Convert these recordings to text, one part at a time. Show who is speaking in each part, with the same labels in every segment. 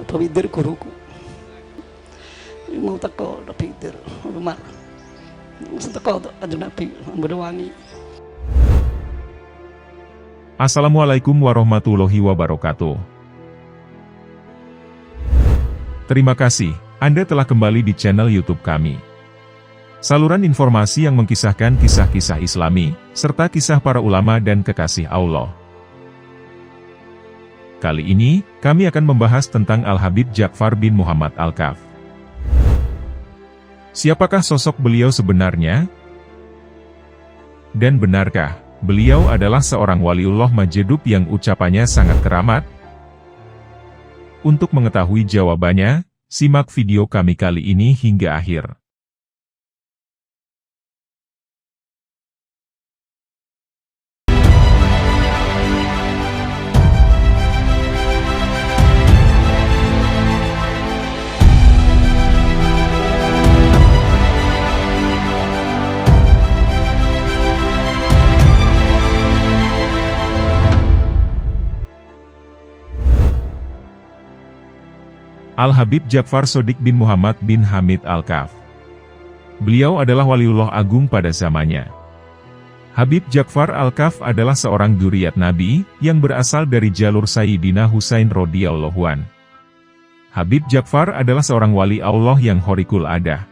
Speaker 1: Pawidir guruku. Mau teko pawidir. Rumah. Teko Kanjeng Nabi Banyuwangi.
Speaker 2: Assalamualaikum warahmatullahi wabarakatuh. Terima kasih, Anda telah kembali di channel YouTube kami. Saluran informasi yang mengkisahkan kisah-kisah Islami, serta kisah para ulama dan kekasih Allah. Kali ini, kami akan membahas tentang Al-Habib Ja'far bin Muhammad Al-Kaf. Siapakah sosok beliau sebenarnya? Dan benarkah beliau adalah seorang waliullah majedub yang ucapannya sangat keramat? Untuk mengetahui jawabannya, simak video kami kali ini hingga akhir. Al-Habib Ja'far Shodiq bin Muhammad bin Hamid Al-Kaf. Beliau adalah waliullah agung pada zamannya. Habib Ja'far Al-Kaf adalah seorang dzurriyyat Nabi, yang berasal dari jalur Sayyidina Husain radhiyallahu an. Habib Ja'far adalah seorang wali Allah yang khoriqul adah.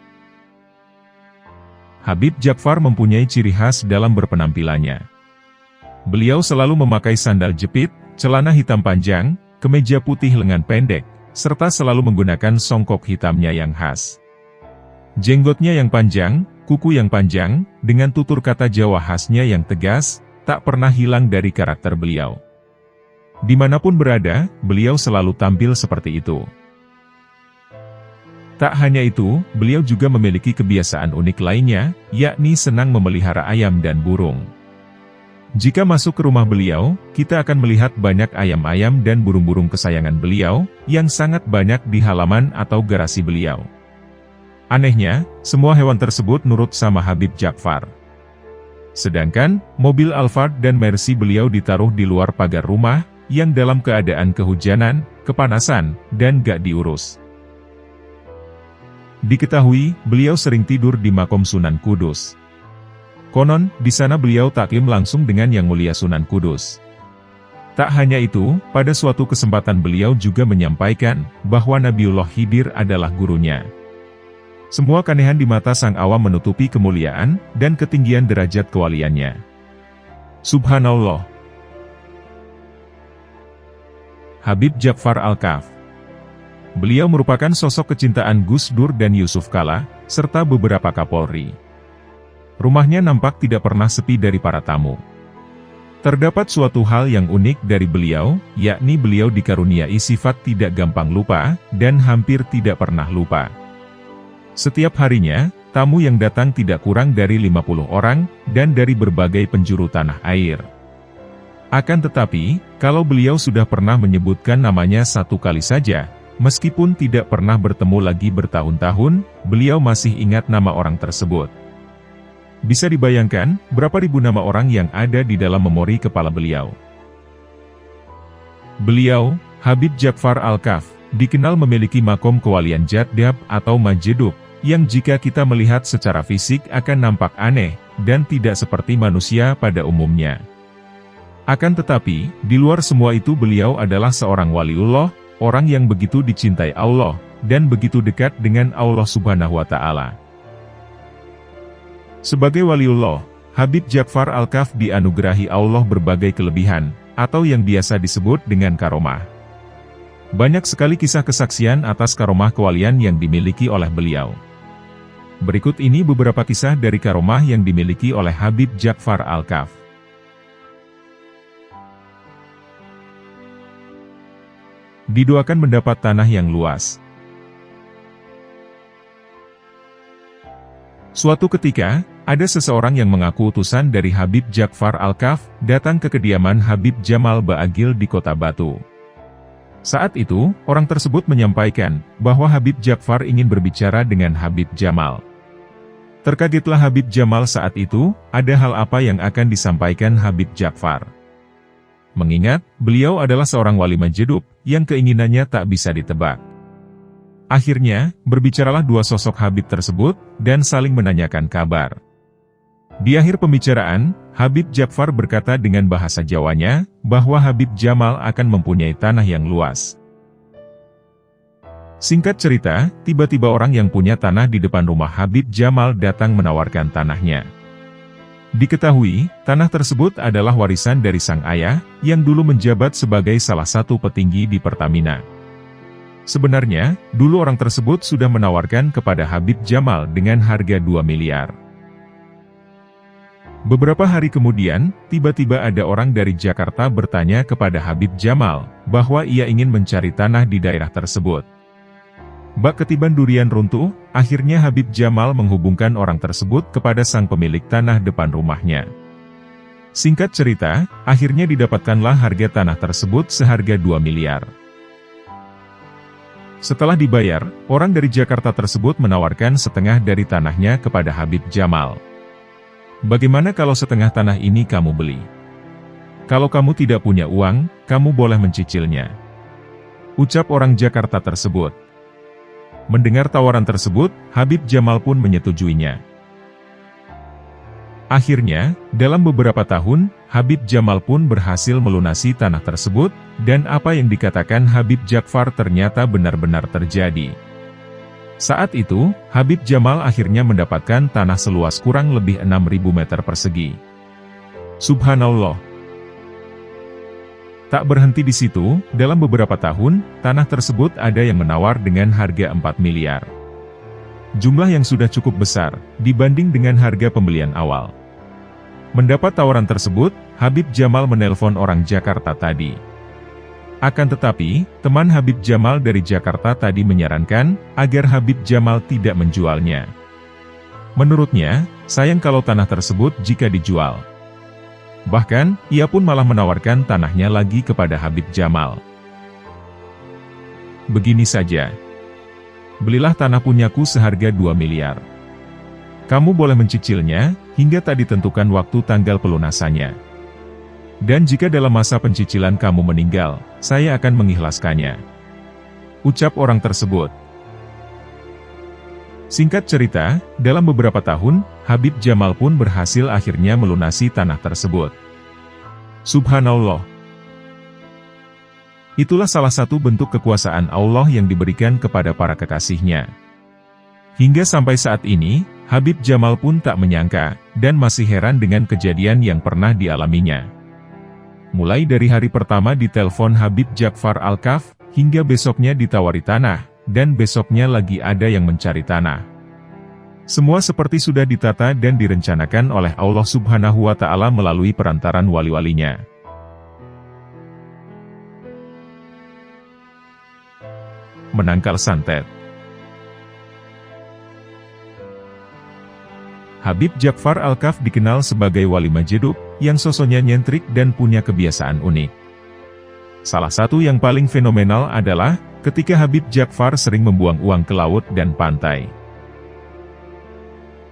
Speaker 2: Habib Ja'far mempunyai ciri khas dalam berpenampilannya. Beliau selalu memakai sandal jepit, celana hitam panjang, kemeja putih lengan pendek, serta selalu menggunakan songkok hitamnya yang khas. Jenggotnya yang panjang, kuku yang panjang, dengan tutur kata Jawa khasnya yang tegas, tak pernah hilang dari karakter beliau. Dimanapun berada, beliau selalu tampil seperti itu. Tak hanya itu, beliau juga memiliki kebiasaan unik lainnya, yakni senang memelihara ayam dan burung. Jika masuk ke rumah beliau, kita akan melihat banyak ayam-ayam dan burung-burung kesayangan beliau, yang sangat banyak di halaman atau garasi beliau. Anehnya, semua hewan tersebut nurut sama Habib Ja'far. Sedangkan, mobil Alphard dan Mercy beliau ditaruh di luar pagar rumah, yang dalam keadaan kehujanan, kepanasan, dan gak diurus. Diketahui, beliau sering tidur di makom Sunan Kudus. Konon, di sana beliau taklim langsung dengan Yang Mulia Sunan Kudus. Tak hanya itu, pada suatu kesempatan beliau juga menyampaikan, bahwa Nabiullah Khidir adalah gurunya. Semua keanehan di mata sang awam menutupi kemuliaan, dan ketinggian derajat kewaliannya. Subhanallah. Habib Ja'far Al-Kaf. Beliau merupakan sosok kecintaan Gus Dur dan Yusuf Kala, serta beberapa Kapolri. Rumahnya nampak tidak pernah sepi dari para tamu. Terdapat suatu hal yang unik dari beliau, yakni beliau dikaruniai sifat tidak gampang lupa, dan hampir tidak pernah lupa. Setiap harinya, tamu yang datang tidak kurang dari 50 orang, dan dari berbagai penjuru tanah air. Akan tetapi, kalau beliau sudah pernah menyebutkan namanya satu kali saja, meskipun tidak pernah bertemu lagi bertahun-tahun, beliau masih ingat nama orang tersebut. Bisa dibayangkan, berapa ribu nama orang yang ada di dalam memori kepala beliau. Beliau, Habib Ja'far Al-Kaf, dikenal memiliki makom kewalian Jadab atau Majedub, yang jika kita melihat secara fisik akan nampak aneh, dan tidak seperti manusia pada umumnya. Akan tetapi, di luar semua itu beliau adalah seorang waliullah, orang yang begitu dicintai Allah, dan begitu dekat dengan Allah Subhanahu wa Ta'ala. Sebagai waliullah, Habib Ja'far Al-Kaf dianugerahi Allah berbagai kelebihan, atau yang biasa disebut dengan karomah. Banyak sekali kisah kesaksian atas karomah kewalian yang dimiliki oleh beliau. Berikut ini beberapa kisah dari karomah yang dimiliki oleh Habib Ja'far Al-Kaf. Didoakan mendapat tanah yang luas. Suatu ketika, ada seseorang yang mengaku utusan dari Habib Ja'far Al-Kaf, datang ke kediaman Habib Jamal Ba'agil di kota Batu. Saat itu, orang tersebut menyampaikan, bahwa Habib Ja'far ingin berbicara dengan Habib Jamal. Terkagetlah Habib Jamal saat itu, ada hal apa yang akan disampaikan Habib Ja'far. Mengingat, beliau adalah seorang wali Majidub, yang keinginannya tak bisa ditebak. Akhirnya, berbicaralah dua sosok Habib tersebut, dan saling menanyakan kabar. Di akhir pembicaraan, Habib Ja'far berkata dengan bahasa Jawanya, bahwa Habib Jamal akan mempunyai tanah yang luas. Singkat cerita, tiba-tiba orang yang punya tanah di depan rumah Habib Jamal datang menawarkan tanahnya. Diketahui, tanah tersebut adalah warisan dari sang ayah, yang dulu menjabat sebagai salah satu petinggi di Pertamina. Sebenarnya, dulu orang tersebut sudah menawarkan kepada Habib Jamal dengan harga 2 miliar. Beberapa hari kemudian, tiba-tiba ada orang dari Jakarta bertanya kepada Habib Jamal, bahwa ia ingin mencari tanah di daerah tersebut. Bak ketiban durian runtuh, akhirnya Habib Jamal menghubungkan orang tersebut kepada sang pemilik tanah depan rumahnya. Singkat cerita, akhirnya didapatkanlah harga tanah tersebut seharga 2 miliar. Setelah dibayar, orang dari Jakarta tersebut menawarkan setengah dari tanahnya kepada Habib Jamal. Bagaimana kalau setengah tanah ini kamu beli? Kalau kamu tidak punya uang, kamu boleh mencicilnya. Ucap orang Jakarta tersebut. Mendengar tawaran tersebut, Habib Jamal pun menyetujuinya. Akhirnya, dalam beberapa tahun, Habib Jamal pun berhasil melunasi tanah tersebut, dan apa yang dikatakan Habib Ja'far ternyata benar-benar terjadi. Saat itu, Habib Jamal akhirnya mendapatkan tanah seluas kurang lebih 6.000 meter persegi. Subhanallah. Tak berhenti di situ, dalam beberapa tahun, tanah tersebut ada yang menawar dengan harga 4 miliar. Jumlah yang sudah cukup besar, dibanding dengan harga pembelian awal. Mendapat tawaran tersebut, Habib Jamal menelpon orang Jakarta tadi. Akan tetapi, teman Habib Jamal dari Jakarta tadi menyarankan, agar Habib Jamal tidak menjualnya. Menurutnya, sayang kalau tanah tersebut jika dijual. Bahkan, ia pun malah menawarkan tanahnya lagi kepada Habib Jamal. Begini saja. Belilah tanah punyaku seharga 2 miliar. Kamu boleh mencicilnya, hingga tak ditentukan waktu tanggal pelunasannya. Dan jika dalam masa pencicilan kamu meninggal, saya akan mengikhlaskannya. Ucap orang tersebut. Singkat cerita, dalam beberapa tahun, Habib Jamal pun berhasil akhirnya melunasi tanah tersebut. Subhanallah. Itulah salah satu bentuk kekuasaan Allah yang diberikan kepada para kekasihnya. Hingga sampai saat ini, Habib Jamal pun tak menyangka, dan masih heran dengan kejadian yang pernah dialaminya. Mulai dari hari pertama ditelepon Habib Ja'far Al-Kaf, hingga besoknya ditawari tanah, dan besoknya lagi ada yang mencari tanah. Semua seperti sudah ditata dan direncanakan oleh Allah Subhanahu wa Ta'ala melalui perantaran wali-walinya. Menangkal santet. Habib Ja'far Al-Kaf dikenal sebagai wali Majidub, yang sosoknya nyentrik dan punya kebiasaan unik. Salah satu yang paling fenomenal adalah, ketika Habib Ja'far sering membuang uang ke laut dan pantai.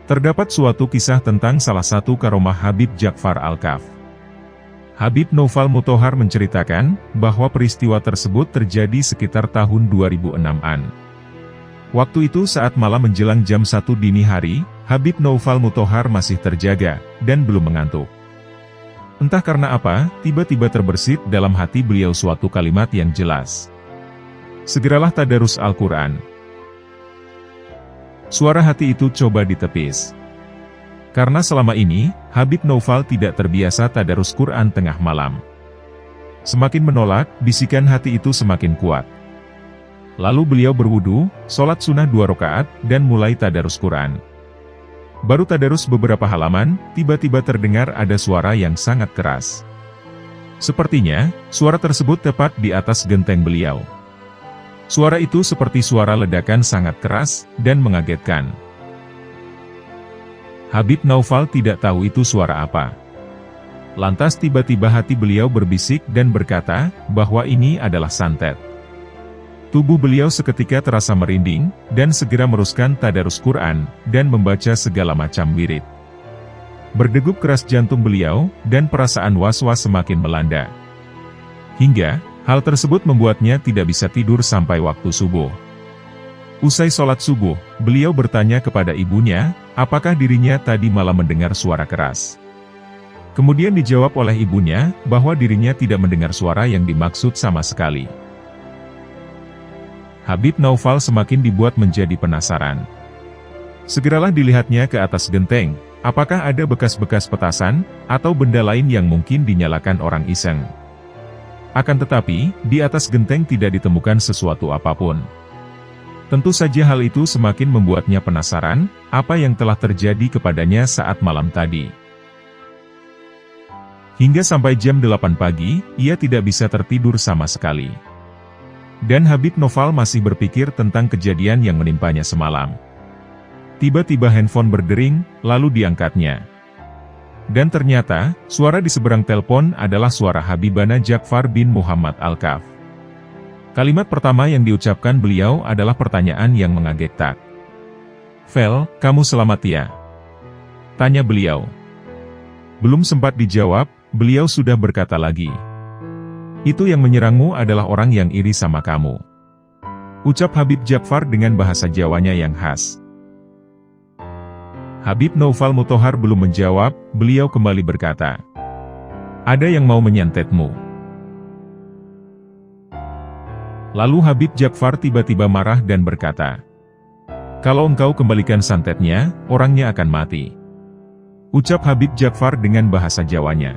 Speaker 2: Terdapat suatu kisah tentang salah satu karomah Habib Ja'far Al-Kaf. Habib Noval Muthohar menceritakan, bahwa peristiwa tersebut terjadi sekitar tahun 2006-an. Waktu itu saat malam menjelang jam 1 dini hari, Habib Noval Muthohar masih terjaga, dan belum mengantuk. Entah karena apa, tiba-tiba terbersit dalam hati beliau suatu kalimat yang jelas. Segeralah tadarus Al-Quran. Suara hati itu coba ditepis. Karena selama ini, Habib Noval tidak terbiasa tadarus Quran tengah malam. Semakin menolak, bisikan hati itu semakin kuat. Lalu beliau berwudu, sholat sunnah 2 rakaat, dan mulai tadarus Quran. Baru tadarus beberapa halaman, tiba-tiba terdengar ada suara yang sangat keras. Sepertinya, suara tersebut tepat di atas genteng beliau. Suara itu seperti suara ledakan sangat keras, dan mengagetkan. Habib Noval tidak tahu itu suara apa. Lantas tiba-tiba hati beliau berbisik dan berkata, bahwa ini adalah santet. Tubuh beliau seketika terasa merinding, dan segera meruskan tadarus Quran, dan membaca segala macam wirid. Berdegup keras jantung beliau, dan perasaan was-was semakin melanda. Hingga, hal tersebut membuatnya tidak bisa tidur sampai waktu subuh. Usai sholat subuh, beliau bertanya kepada ibunya, apakah dirinya tadi malam mendengar suara keras. Kemudian dijawab oleh ibunya, bahwa dirinya tidak mendengar suara yang dimaksud sama sekali. Habib Naufal semakin dibuat menjadi penasaran. Segeralah dilihatnya ke atas genteng, apakah ada bekas-bekas petasan, atau benda lain yang mungkin dinyalakan orang iseng. Akan tetapi, di atas genteng tidak ditemukan sesuatu apapun. Tentu saja hal itu semakin membuatnya penasaran, apa yang telah terjadi kepadanya saat malam tadi. Hingga sampai jam 8 pagi, ia tidak bisa tertidur sama sekali. Dan Habib Naufal masih berpikir tentang kejadian yang menimpanya semalam. Tiba-tiba handphone berdering, lalu diangkatnya. Dan ternyata, suara di seberang telepon adalah suara Habibana Ja'far bin Muhammad Al-Kaf. Kalimat pertama yang diucapkan beliau adalah pertanyaan yang mengagetkan. "Vel, kamu selamat ya?" tanya beliau. Belum sempat dijawab, beliau sudah berkata lagi. "Itu yang menyerangmu adalah orang yang iri sama kamu," ucap Habib Ja'far dengan bahasa Jawanya yang khas. Habib Naufal Muthohar belum menjawab, beliau kembali berkata, "Ada yang mau menyantetmu." Lalu Habib Ja'far tiba-tiba marah dan berkata, "Kalau engkau kembalikan santetnya, orangnya akan mati," ucap Habib Ja'far dengan bahasa Jawanya.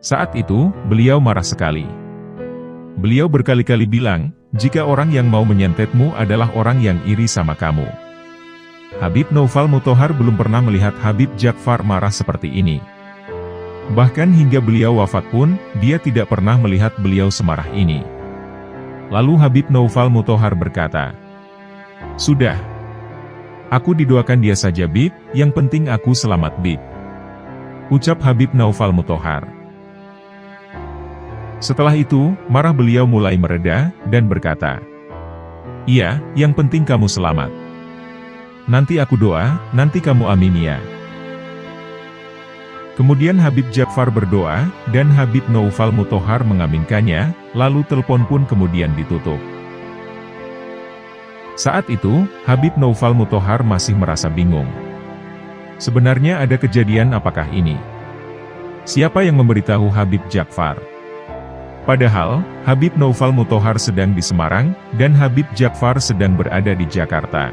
Speaker 2: Saat itu, beliau marah sekali. Beliau berkali-kali bilang, "Jika orang yang mau menyantetmu adalah orang yang iri sama kamu." Habib Naufal Muthohar belum pernah melihat Habib Ja'far marah seperti ini. Bahkan hingga beliau wafat pun, dia tidak pernah melihat beliau semarah ini. Lalu Habib Naufal Muthohar berkata, "Sudah. Aku didoakan dia saja Bib, yang penting aku selamat Bib," ucap Habib Naufal Muthohar. Setelah itu, marah beliau mulai mereda, dan berkata, "Iya, yang penting kamu selamat. Nanti aku doa, nanti kamu amin ya." Kemudian Habib Ja'far berdoa, dan Habib Naufal Muthohar mengaminkannya, lalu telepon pun kemudian ditutup. Saat itu, Habib Naufal Muthohar masih merasa bingung. Sebenarnya ada kejadian apakah ini? Siapa yang memberitahu Habib Ja'far? Padahal, Habib Naufal Muthohar sedang di Semarang, dan Habib Ja'far sedang berada di Jakarta.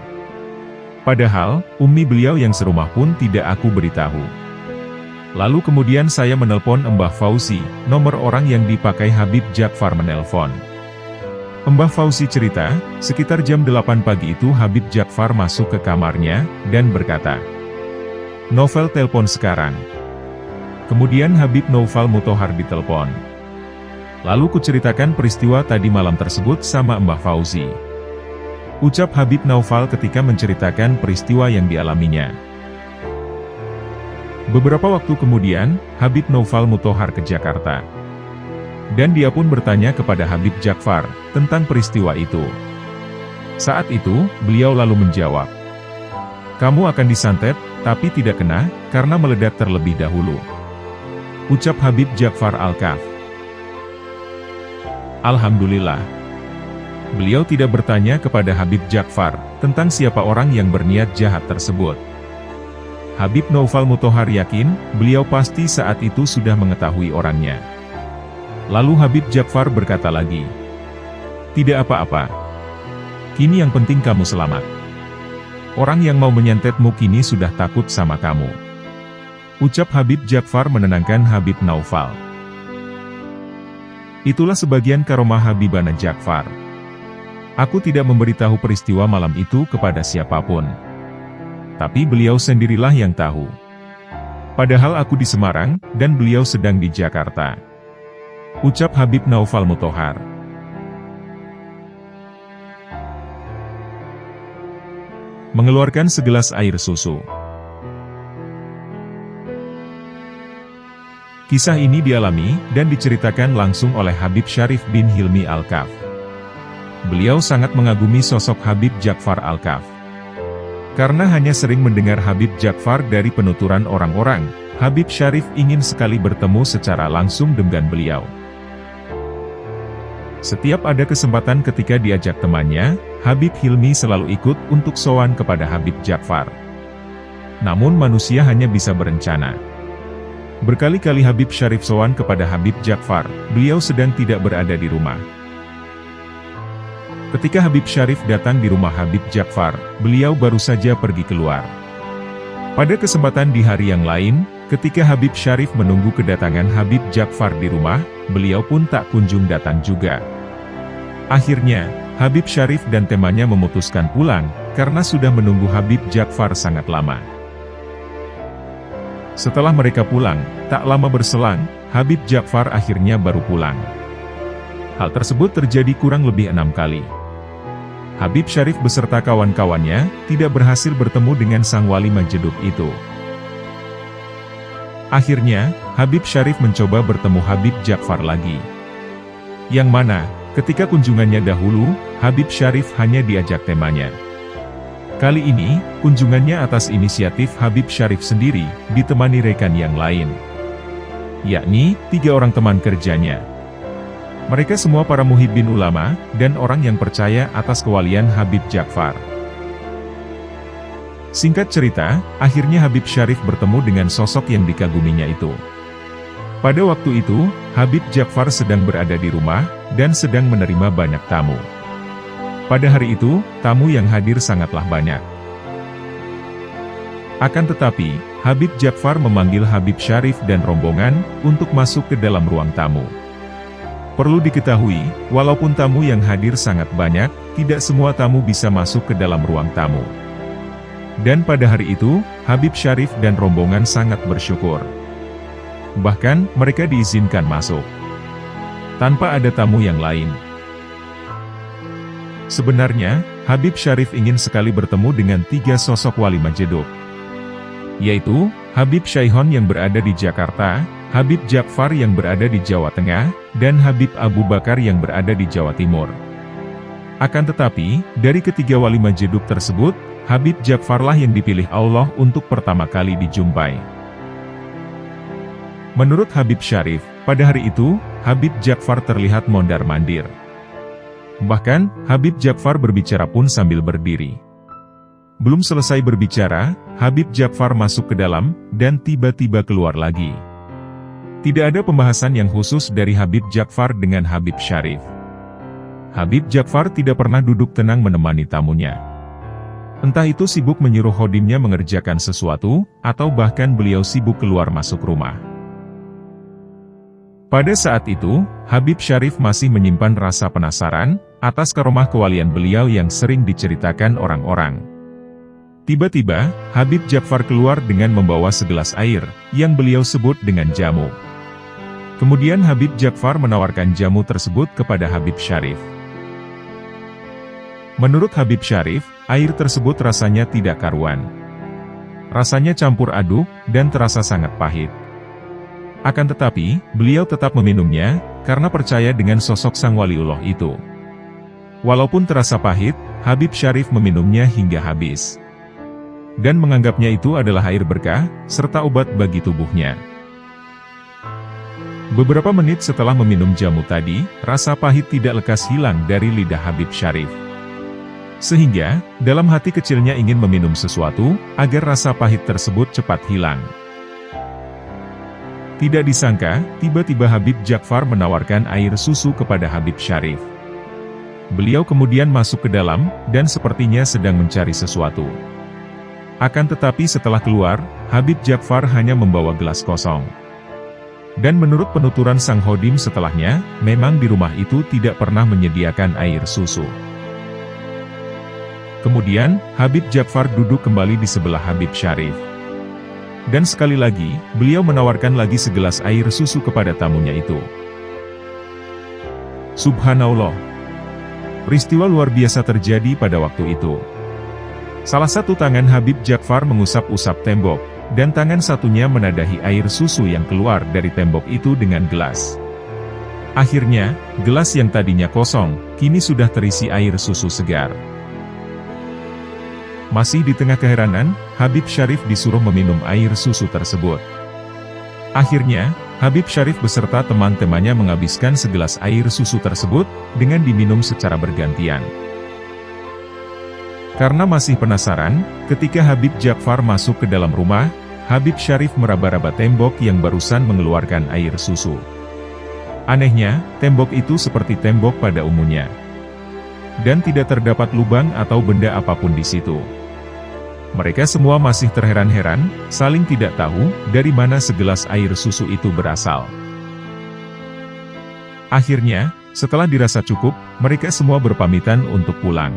Speaker 2: Padahal, ummi beliau yang serumah pun tidak aku beritahu. Lalu kemudian saya menelpon Mbah Fauzi, nomor orang yang dipakai Habib Ja'far menelpon. Mbah Fauzi cerita, sekitar jam 8 pagi itu Habib Ja'far masuk ke kamarnya, dan berkata, "Novel telepon sekarang." Kemudian Habib Naufal Muthohar ditelepon. Lalu kuceritakan peristiwa tadi malam tersebut sama Mbah Fauzi, ucap Habib Naufal ketika menceritakan peristiwa yang dialaminya. Beberapa waktu kemudian, Habib Naufal Muthohar ke Jakarta. Dan dia pun bertanya kepada Habib Ja'far tentang peristiwa itu. Saat itu, beliau lalu menjawab, "Kamu akan disantet, tapi tidak kena, karena meledak terlebih dahulu," ucap Habib Ja'far Al-Kaf. Alhamdulillah. Beliau tidak bertanya kepada Habib Ja'far tentang siapa orang yang berniat jahat tersebut. Habib Naufal Muthohar yakin, beliau pasti saat itu sudah mengetahui orangnya. Lalu Habib Ja'far berkata lagi, "Tidak apa-apa. Kini yang penting kamu selamat. Orang yang mau menyantetmu kini sudah takut sama kamu," ucap Habib Ja'far menenangkan Habib Naufal. Itulah sebagian karomah Habibana Ja'far. Aku tidak memberitahu peristiwa malam itu kepada siapapun. Tapi beliau sendirilah yang tahu. Padahal aku di Semarang, dan beliau sedang di Jakarta, ucap Habib Naufal Muthohar. Mengeluarkan segelas air susu. Kisah ini dialami, dan diceritakan langsung oleh Habib Syarif bin Hilmi Al-Kaf. Beliau sangat mengagumi sosok Habib Ja'far Al-Kaf. Karena hanya sering mendengar Habib Ja'far dari penuturan orang-orang, Habib Syarif ingin sekali bertemu secara langsung dengan beliau. Setiap ada kesempatan ketika diajak temannya, Habib Hilmi selalu ikut untuk sowan kepada Habib Ja'far. Namun manusia hanya bisa berencana. Berkali-kali Habib Syarif sowan kepada Habib Ja'far, beliau sedang tidak berada di rumah. Ketika Habib Syarif datang di rumah Habib Ja'far, beliau baru saja pergi keluar. Pada kesempatan di hari yang lain, ketika Habib Syarif menunggu kedatangan Habib Ja'far di rumah, beliau pun tak kunjung datang juga. Akhirnya, Habib Syarif dan temannya memutuskan pulang, karena sudah menunggu Habib Ja'far sangat lama. Setelah mereka pulang, tak lama berselang, Habib Ja'far akhirnya baru pulang. Hal tersebut terjadi kurang lebih 6 kali. Habib Syarif beserta kawan-kawannya tidak berhasil bertemu dengan sang wali Majedub itu. Akhirnya, Habib Syarif mencoba bertemu Habib Ja'far lagi. Yang mana, ketika kunjungannya dahulu, Habib Syarif hanya diajak temannya. Kali ini, kunjungannya atas inisiatif Habib Syarif sendiri, ditemani rekan yang lain. Yakni, 3 orang teman kerjanya. Mereka semua para muhibbin ulama, dan orang yang percaya atas kewalian Habib Ja'far. Singkat cerita, akhirnya Habib Syarif bertemu dengan sosok yang dikaguminya itu. Pada waktu itu, Habib Ja'far sedang berada di rumah, dan sedang menerima banyak tamu. Pada hari itu, tamu yang hadir sangatlah banyak. Akan tetapi, Habib Ja'far memanggil Habib Syarif dan rombongan, untuk masuk ke dalam ruang tamu. Perlu diketahui, walaupun tamu yang hadir sangat banyak, tidak semua tamu bisa masuk ke dalam ruang tamu. Dan pada hari itu, Habib Syarif dan rombongan sangat bersyukur. Bahkan, mereka diizinkan masuk. Tanpa ada tamu yang lain. Sebenarnya, Habib Syarif ingin sekali bertemu dengan 3 sosok wali Majedub. Yaitu, Habib Syaihon yang berada di Jakarta, Habib Ja'far yang berada di Jawa Tengah, dan Habib Abu Bakar yang berada di Jawa Timur. Akan tetapi, dari ketiga wali Majedub tersebut, Habib Ja'farlah yang dipilih Allah untuk pertama kali dijumpai. Menurut Habib Syarif, pada hari itu, Habib Ja'far terlihat mondar-mandir. Bahkan, Habib Ja'far berbicara pun sambil berdiri. Belum selesai berbicara, Habib Ja'far masuk ke dalam, dan tiba-tiba keluar lagi. Tidak ada pembahasan yang khusus dari Habib Ja'far dengan Habib Syarif. Habib Ja'far tidak pernah duduk tenang menemani tamunya. Entah itu sibuk menyuruh khodimnya mengerjakan sesuatu, atau bahkan beliau sibuk keluar masuk rumah. Pada saat itu, Habib Syarif masih menyimpan rasa penasaran, atas karomah kewalian beliau yang sering diceritakan orang-orang. Tiba-tiba, Habib Ja'far keluar dengan membawa segelas air, yang beliau sebut dengan jamu. Kemudian Habib Ja'far menawarkan jamu tersebut kepada Habib Syarif. Menurut Habib Syarif, air tersebut rasanya tidak karuan. Rasanya campur aduk, dan terasa sangat pahit. Akan tetapi, beliau tetap meminumnya, karena percaya dengan sosok sang waliullah itu. Walaupun terasa pahit, Habib Syarif meminumnya hingga habis. Dan menganggapnya itu adalah air berkah, serta obat bagi tubuhnya. Beberapa menit setelah meminum jamu tadi, rasa pahit tidak lekas hilang dari lidah Habib Syarif. Sehingga, dalam hati kecilnya ingin meminum sesuatu, agar rasa pahit tersebut cepat hilang. Tidak disangka, tiba-tiba Habib Ja'far menawarkan air susu kepada Habib Syarif. Beliau kemudian masuk ke dalam, dan sepertinya sedang mencari sesuatu. Akan tetapi setelah keluar, Habib Ja'far hanya membawa gelas kosong. Dan menurut penuturan sang khodim setelahnya, memang di rumah itu tidak pernah menyediakan air susu. Kemudian, Habib Ja'far duduk kembali di sebelah Habib Syarif. Dan sekali lagi, beliau menawarkan lagi segelas air susu kepada tamunya itu. Subhanallah. Peristiwa luar biasa terjadi pada waktu itu. Salah satu tangan Habib Ja'far mengusap-usap tembok, dan tangan satunya menadahi air susu yang keluar dari tembok itu dengan gelas. Akhirnya, gelas yang tadinya kosong, kini sudah terisi air susu segar. Masih di tengah keheranan, Habib Syarif disuruh meminum air susu tersebut. Akhirnya, Habib Syarif beserta teman-temannya menghabiskan segelas air susu tersebut, dengan diminum secara bergantian. Karena masih penasaran, ketika Habib Ja'far masuk ke dalam rumah, Habib Syarif meraba-raba tembok yang barusan mengeluarkan air susu. Anehnya, tembok itu seperti tembok pada umumnya. Dan tidak terdapat lubang atau benda apapun di situ. Mereka semua masih terheran-heran, saling tidak tahu dari mana segelas air susu itu berasal. Akhirnya, setelah dirasa cukup, mereka semua berpamitan untuk pulang.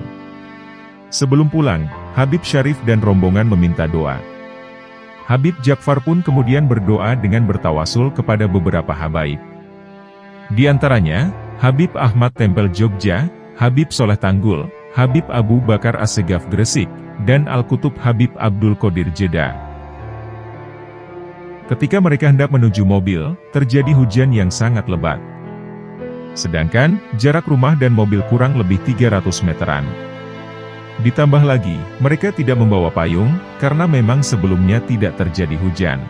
Speaker 2: Sebelum pulang, Habib Syarif dan rombongan meminta doa. Habib Ja'far pun kemudian berdoa dengan bertawasul kepada beberapa habaib. Di antaranya, Habib Ahmad Tempel Jogja, Habib Soleh Tanggul, Habib Abu Bakar Assegaf Gresik, dan Al-Kutub Habib Abdul Qadir Jeddah. Ketika mereka hendak menuju mobil, terjadi hujan yang sangat lebat. Sedangkan, jarak rumah dan mobil kurang lebih 300 meteran. Ditambah lagi, mereka tidak membawa payung, karena memang sebelumnya tidak terjadi hujan.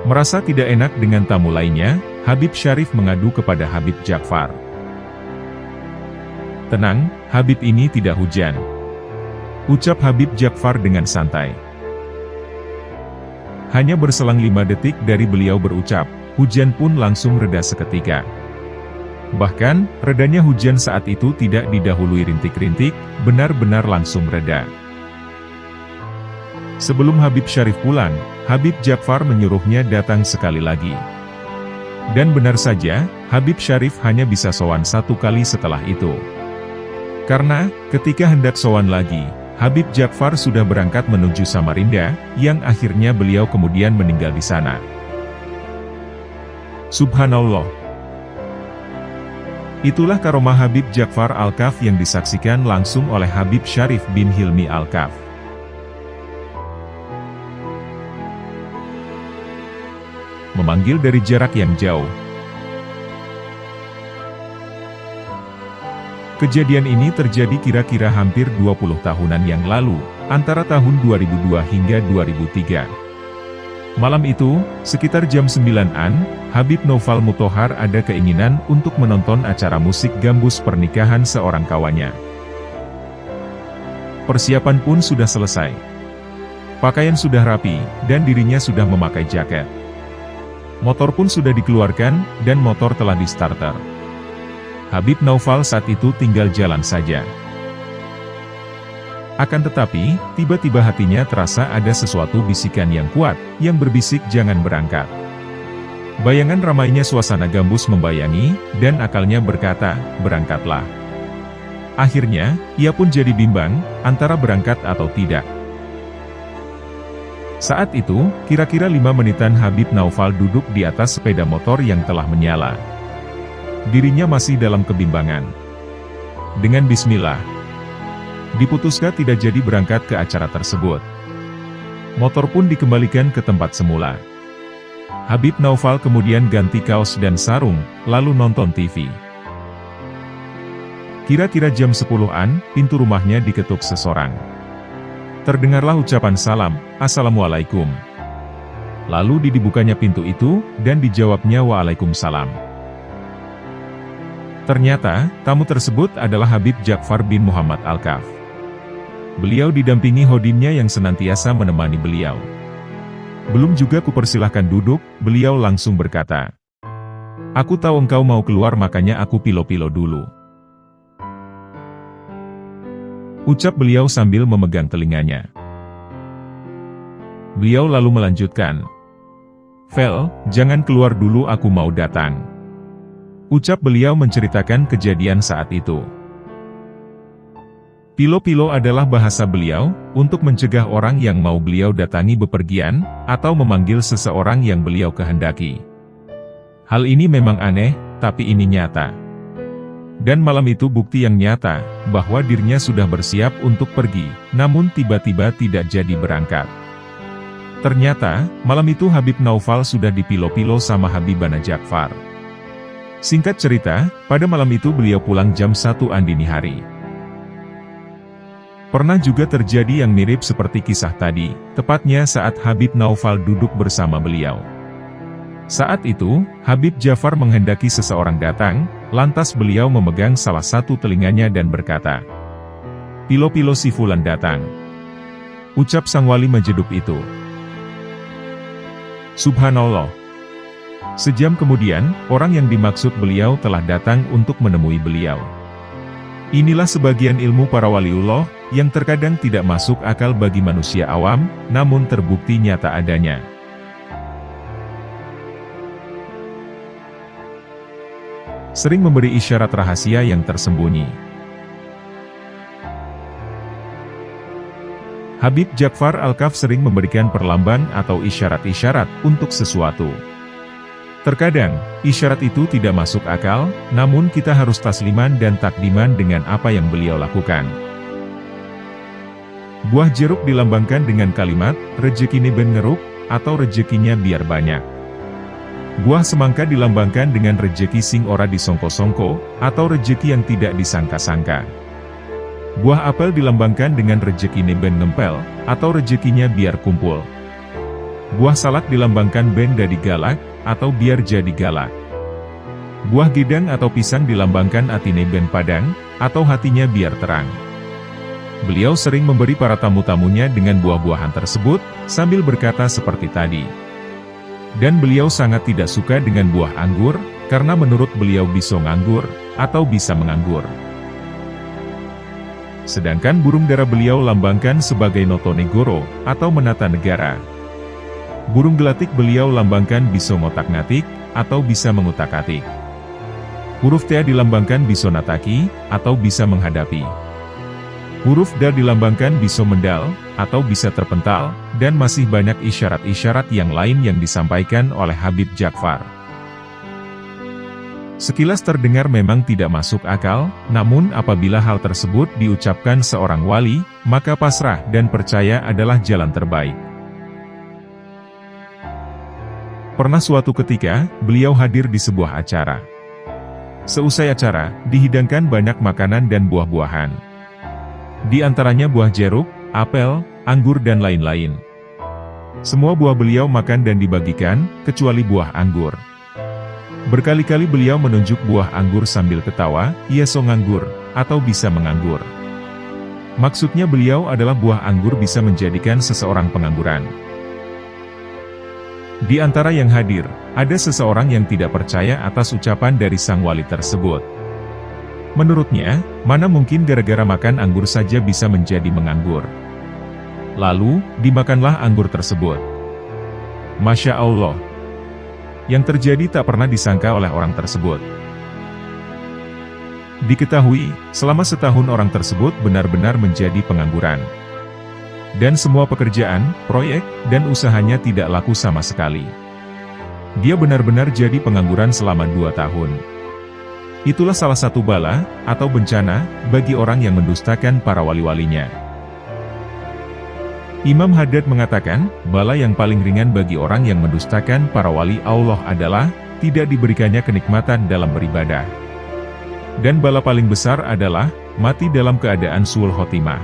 Speaker 2: Merasa tidak enak dengan tamu lainnya, Habib Syarif mengadu kepada Habib Ja'far. "Tenang, Habib, ini tidak hujan," ucap Habib Ja'far dengan santai. Hanya berselang 5 detik dari beliau berucap, hujan pun langsung reda seketika. Bahkan, redanya hujan saat itu tidak didahului rintik-rintik, benar-benar langsung reda. Sebelum Habib Syarif pulang, Habib Ja'far menyuruhnya datang sekali lagi. Dan benar saja, Habib Syarif hanya bisa sowan 1 kali setelah itu. Karena, ketika hendak sowan lagi, Habib Ja'far sudah berangkat menuju Samarinda, yang akhirnya beliau kemudian meninggal di sana. Subhanallah. Itulah karomah Habib Ja'far Al-Kaf yang disaksikan langsung oleh Habib Syarif bin Hilmi Al-Kaf. Memanggil dari jarak yang jauh. Kejadian ini terjadi kira-kira hampir 20 tahunan yang lalu, antara tahun 2002 hingga 2003. Malam itu, sekitar jam 9-an, Habib Noval Muthohar ada keinginan untuk menonton acara musik gambus pernikahan seorang kawannya. Persiapan pun sudah selesai. Pakaian sudah rapi, dan dirinya sudah memakai jaket. Motor pun sudah dikeluarkan, dan motor telah di-starter. Habib Noval saat itu tinggal jalan saja. Akan tetapi, tiba-tiba hatinya terasa ada sesuatu bisikan yang kuat, yang berbisik jangan berangkat. Bayangan ramainya suasana gambus membayangi, dan akalnya berkata, berangkatlah. Akhirnya, ia pun jadi bimbang, antara berangkat atau tidak. Saat itu, kira-kira 5 menitan Habib Noval duduk di atas sepeda motor yang telah menyala. Dirinya masih dalam kebimbangan. Dengan bismillah, diputuskan tidak jadi berangkat ke acara tersebut. Motor pun dikembalikan ke tempat semula. Habib Noval kemudian ganti kaos dan sarung, lalu nonton TV. Kira-kira jam 10-an, pintu rumahnya diketuk seseorang. Terdengarlah ucapan salam, "Assalamualaikum." Lalu dibukanya pintu itu, dan dijawabnya "Waalaikumsalam." Ternyata, tamu tersebut adalah Habib Ja'far bin Muhammad Al-Kaf. Beliau didampingi hodimnya yang senantiasa menemani beliau. Belum juga kupersilahkan duduk, beliau langsung berkata, "Aku tahu engkau mau keluar, makanya aku pilo-pilo dulu," ucap beliau sambil memegang telinganya. Beliau lalu melanjutkan, "Vel, jangan keluar dulu, aku mau datang," ucap beliau menceritakan kejadian saat itu. Pilo-pilo adalah bahasa beliau, untuk mencegah orang yang mau beliau datangi bepergian, atau memanggil seseorang yang beliau kehendaki. Hal ini memang aneh, tapi ini nyata. Dan malam itu bukti yang nyata, bahwa dirinya sudah bersiap untuk pergi, namun tiba-tiba tidak jadi berangkat. Ternyata, malam itu Habib Noval sudah dipilo-pilo sama Habibana Ja'far. Singkat cerita, pada malam itu beliau pulang jam 1-an dini hari. Pernah juga terjadi yang mirip seperti kisah tadi, tepatnya saat Habib Noval duduk bersama beliau. Saat itu, Habib Ja'far menghendaki seseorang datang, lantas beliau memegang salah satu telinganya dan berkata, "Pilo-pilo si Fulan datang." Ucap sang wali Majedub itu. Subhanallah. Sejam kemudian, orang yang dimaksud beliau telah datang untuk menemui beliau. Inilah sebagian ilmu para waliullah, yang terkadang tidak masuk akal bagi manusia awam, namun terbukti nyata adanya. Sering memberi isyarat rahasia yang tersembunyi. Habib Ja'far Al-Kaf sering memberikan perlambang atau isyarat-isyarat untuk sesuatu. Terkadang, isyarat itu tidak masuk akal, namun kita harus tasliman dan takdiman dengan apa yang beliau lakukan. Buah jeruk dilambangkan dengan kalimat, "Rezekine ben ngeruk," atau rezekinya biar banyak. Buah semangka dilambangkan dengan rejeki sing ora disongko-songko, atau rejeki yang tidak disangka-sangka. Buah apel dilambangkan dengan rezekine ben ngempel, atau rezekinya biar kumpul. Buah salak dilambangkan ben dadi galak, atau biar jadi galak. Buah gedang atau pisang dilambangkan atine ben padang, atau hatinya biar terang. Beliau sering memberi para tamu-tamunya dengan buah-buahan tersebut, sambil berkata seperti tadi. Dan beliau sangat tidak suka dengan buah anggur, karena menurut beliau bisa nganggur, atau bisa menganggur. Sedangkan burung dara beliau lambangkan sebagai Notonegoro, atau menata negara. Burung gelatik beliau lambangkan bisa ngotak-ngatik, atau bisa mengutak-atik. Huruf T dilambangkan bisa nataki, atau bisa menghadapi. Huruf D dilambangkan bisa mendal, atau bisa terpental, dan masih banyak isyarat-isyarat yang lain yang disampaikan oleh Habib Ja'far. Sekilas terdengar memang tidak masuk akal, namun apabila hal tersebut diucapkan seorang wali, maka pasrah dan percaya adalah jalan terbaik. Pernah suatu ketika, beliau hadir di sebuah acara. Seusai acara, dihidangkan banyak makanan dan buah-buahan. Di antaranya buah jeruk, apel, anggur dan lain-lain. Semua buah beliau makan dan dibagikan, kecuali buah anggur. Berkali-kali beliau menunjuk buah anggur sambil ketawa, "Iya so nganggur," atau bisa menganggur. Maksudnya beliau adalah buah anggur bisa menjadikan seseorang pengangguran. Di antara yang hadir, ada seseorang yang tidak percaya atas ucapan dari sang wali tersebut. Menurutnya, mana mungkin gara-gara makan anggur saja bisa menjadi menganggur. Lalu, dimakanlah anggur tersebut. Masya Allah. Yang terjadi tak pernah disangka oleh orang tersebut. Diketahui, selama setahun orang tersebut benar-benar menjadi pengangguran. Dan semua pekerjaan, proyek, dan usahanya tidak laku sama sekali. Dia benar-benar jadi pengangguran selama 2 tahun. Itulah salah satu bala, atau bencana, bagi orang yang mendustakan para wali-walinya. Imam Haddad mengatakan, bala yang paling ringan bagi orang yang mendustakan para wali Allah adalah, tidak diberikannya kenikmatan dalam beribadah. Dan bala paling besar adalah, mati dalam keadaan su'ul khotimah.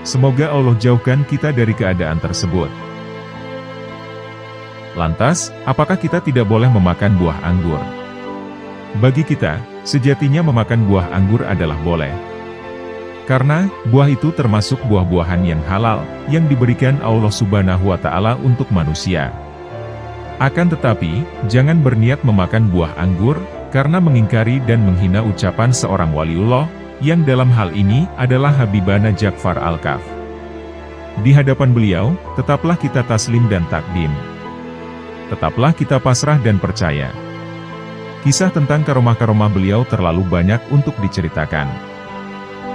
Speaker 2: Semoga Allah jauhkan kita dari keadaan tersebut. Lantas, apakah kita tidak boleh memakan buah anggur? Bagi kita, sejatinya memakan buah anggur adalah boleh. Karena, buah itu termasuk buah-buahan yang halal, yang diberikan Allah Subhanahu wa Ta'ala untuk manusia. Akan tetapi, jangan berniat memakan buah anggur, karena mengingkari dan menghina ucapan seorang waliullah, yang dalam hal ini adalah Habibana Ja'far Al-Kaf. Di hadapan beliau, tetaplah kita taslim dan takdim. Tetaplah kita pasrah dan percaya. Kisah tentang karomah-karomah beliau terlalu banyak untuk diceritakan.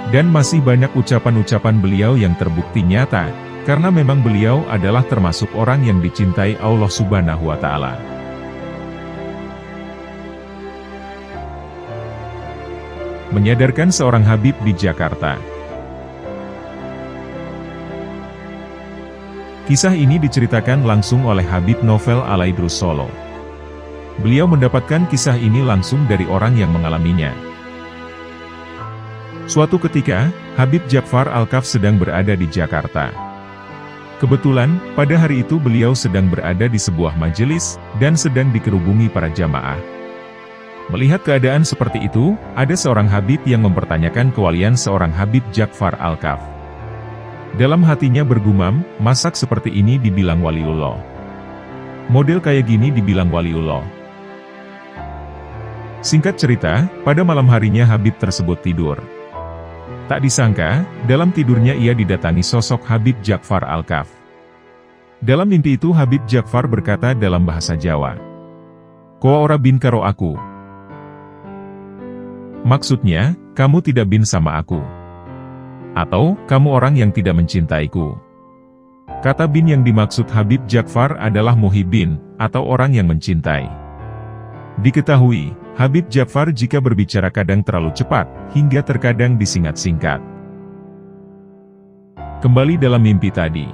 Speaker 2: Dan masih banyak ucapan-ucapan beliau yang terbukti nyata, karena memang beliau adalah termasuk orang yang dicintai Allah Subhanahu wa Ta'ala. Menyadarkan seorang Habib di Jakarta. Kisah ini diceritakan langsung oleh Habib Novel Alaidrus Solo. Beliau mendapatkan kisah ini langsung dari orang yang mengalaminya. Suatu ketika, Habib Ja'far Al-Kaf sedang berada di Jakarta. Kebetulan, pada hari itu beliau sedang berada di sebuah majelis, dan sedang dikerubungi para jamaah. Melihat keadaan seperti itu, ada seorang Habib yang mempertanyakan kewalian seorang Habib Ja'far Al-Kaf. Dalam hatinya bergumam, masak seperti ini dibilang waliullah. Model kayak gini dibilang waliullah. Singkat cerita, pada malam harinya Habib tersebut tidur. Tak disangka, dalam tidurnya ia didatangi sosok Habib Ja'far Al-Kaf. Dalam mimpi itu Habib Ja'far berkata dalam bahasa Jawa, "Koa ora bin karo aku." Maksudnya, kamu tidak bin sama aku. Atau, kamu orang yang tidak mencintaiku. Kata bin yang dimaksud Habib Ja'far adalah muhibbin, atau orang yang mencintai. Diketahui, Habib Ja'far jika berbicara kadang terlalu cepat, hingga terkadang disingkat-singkat. Kembali dalam mimpi tadi.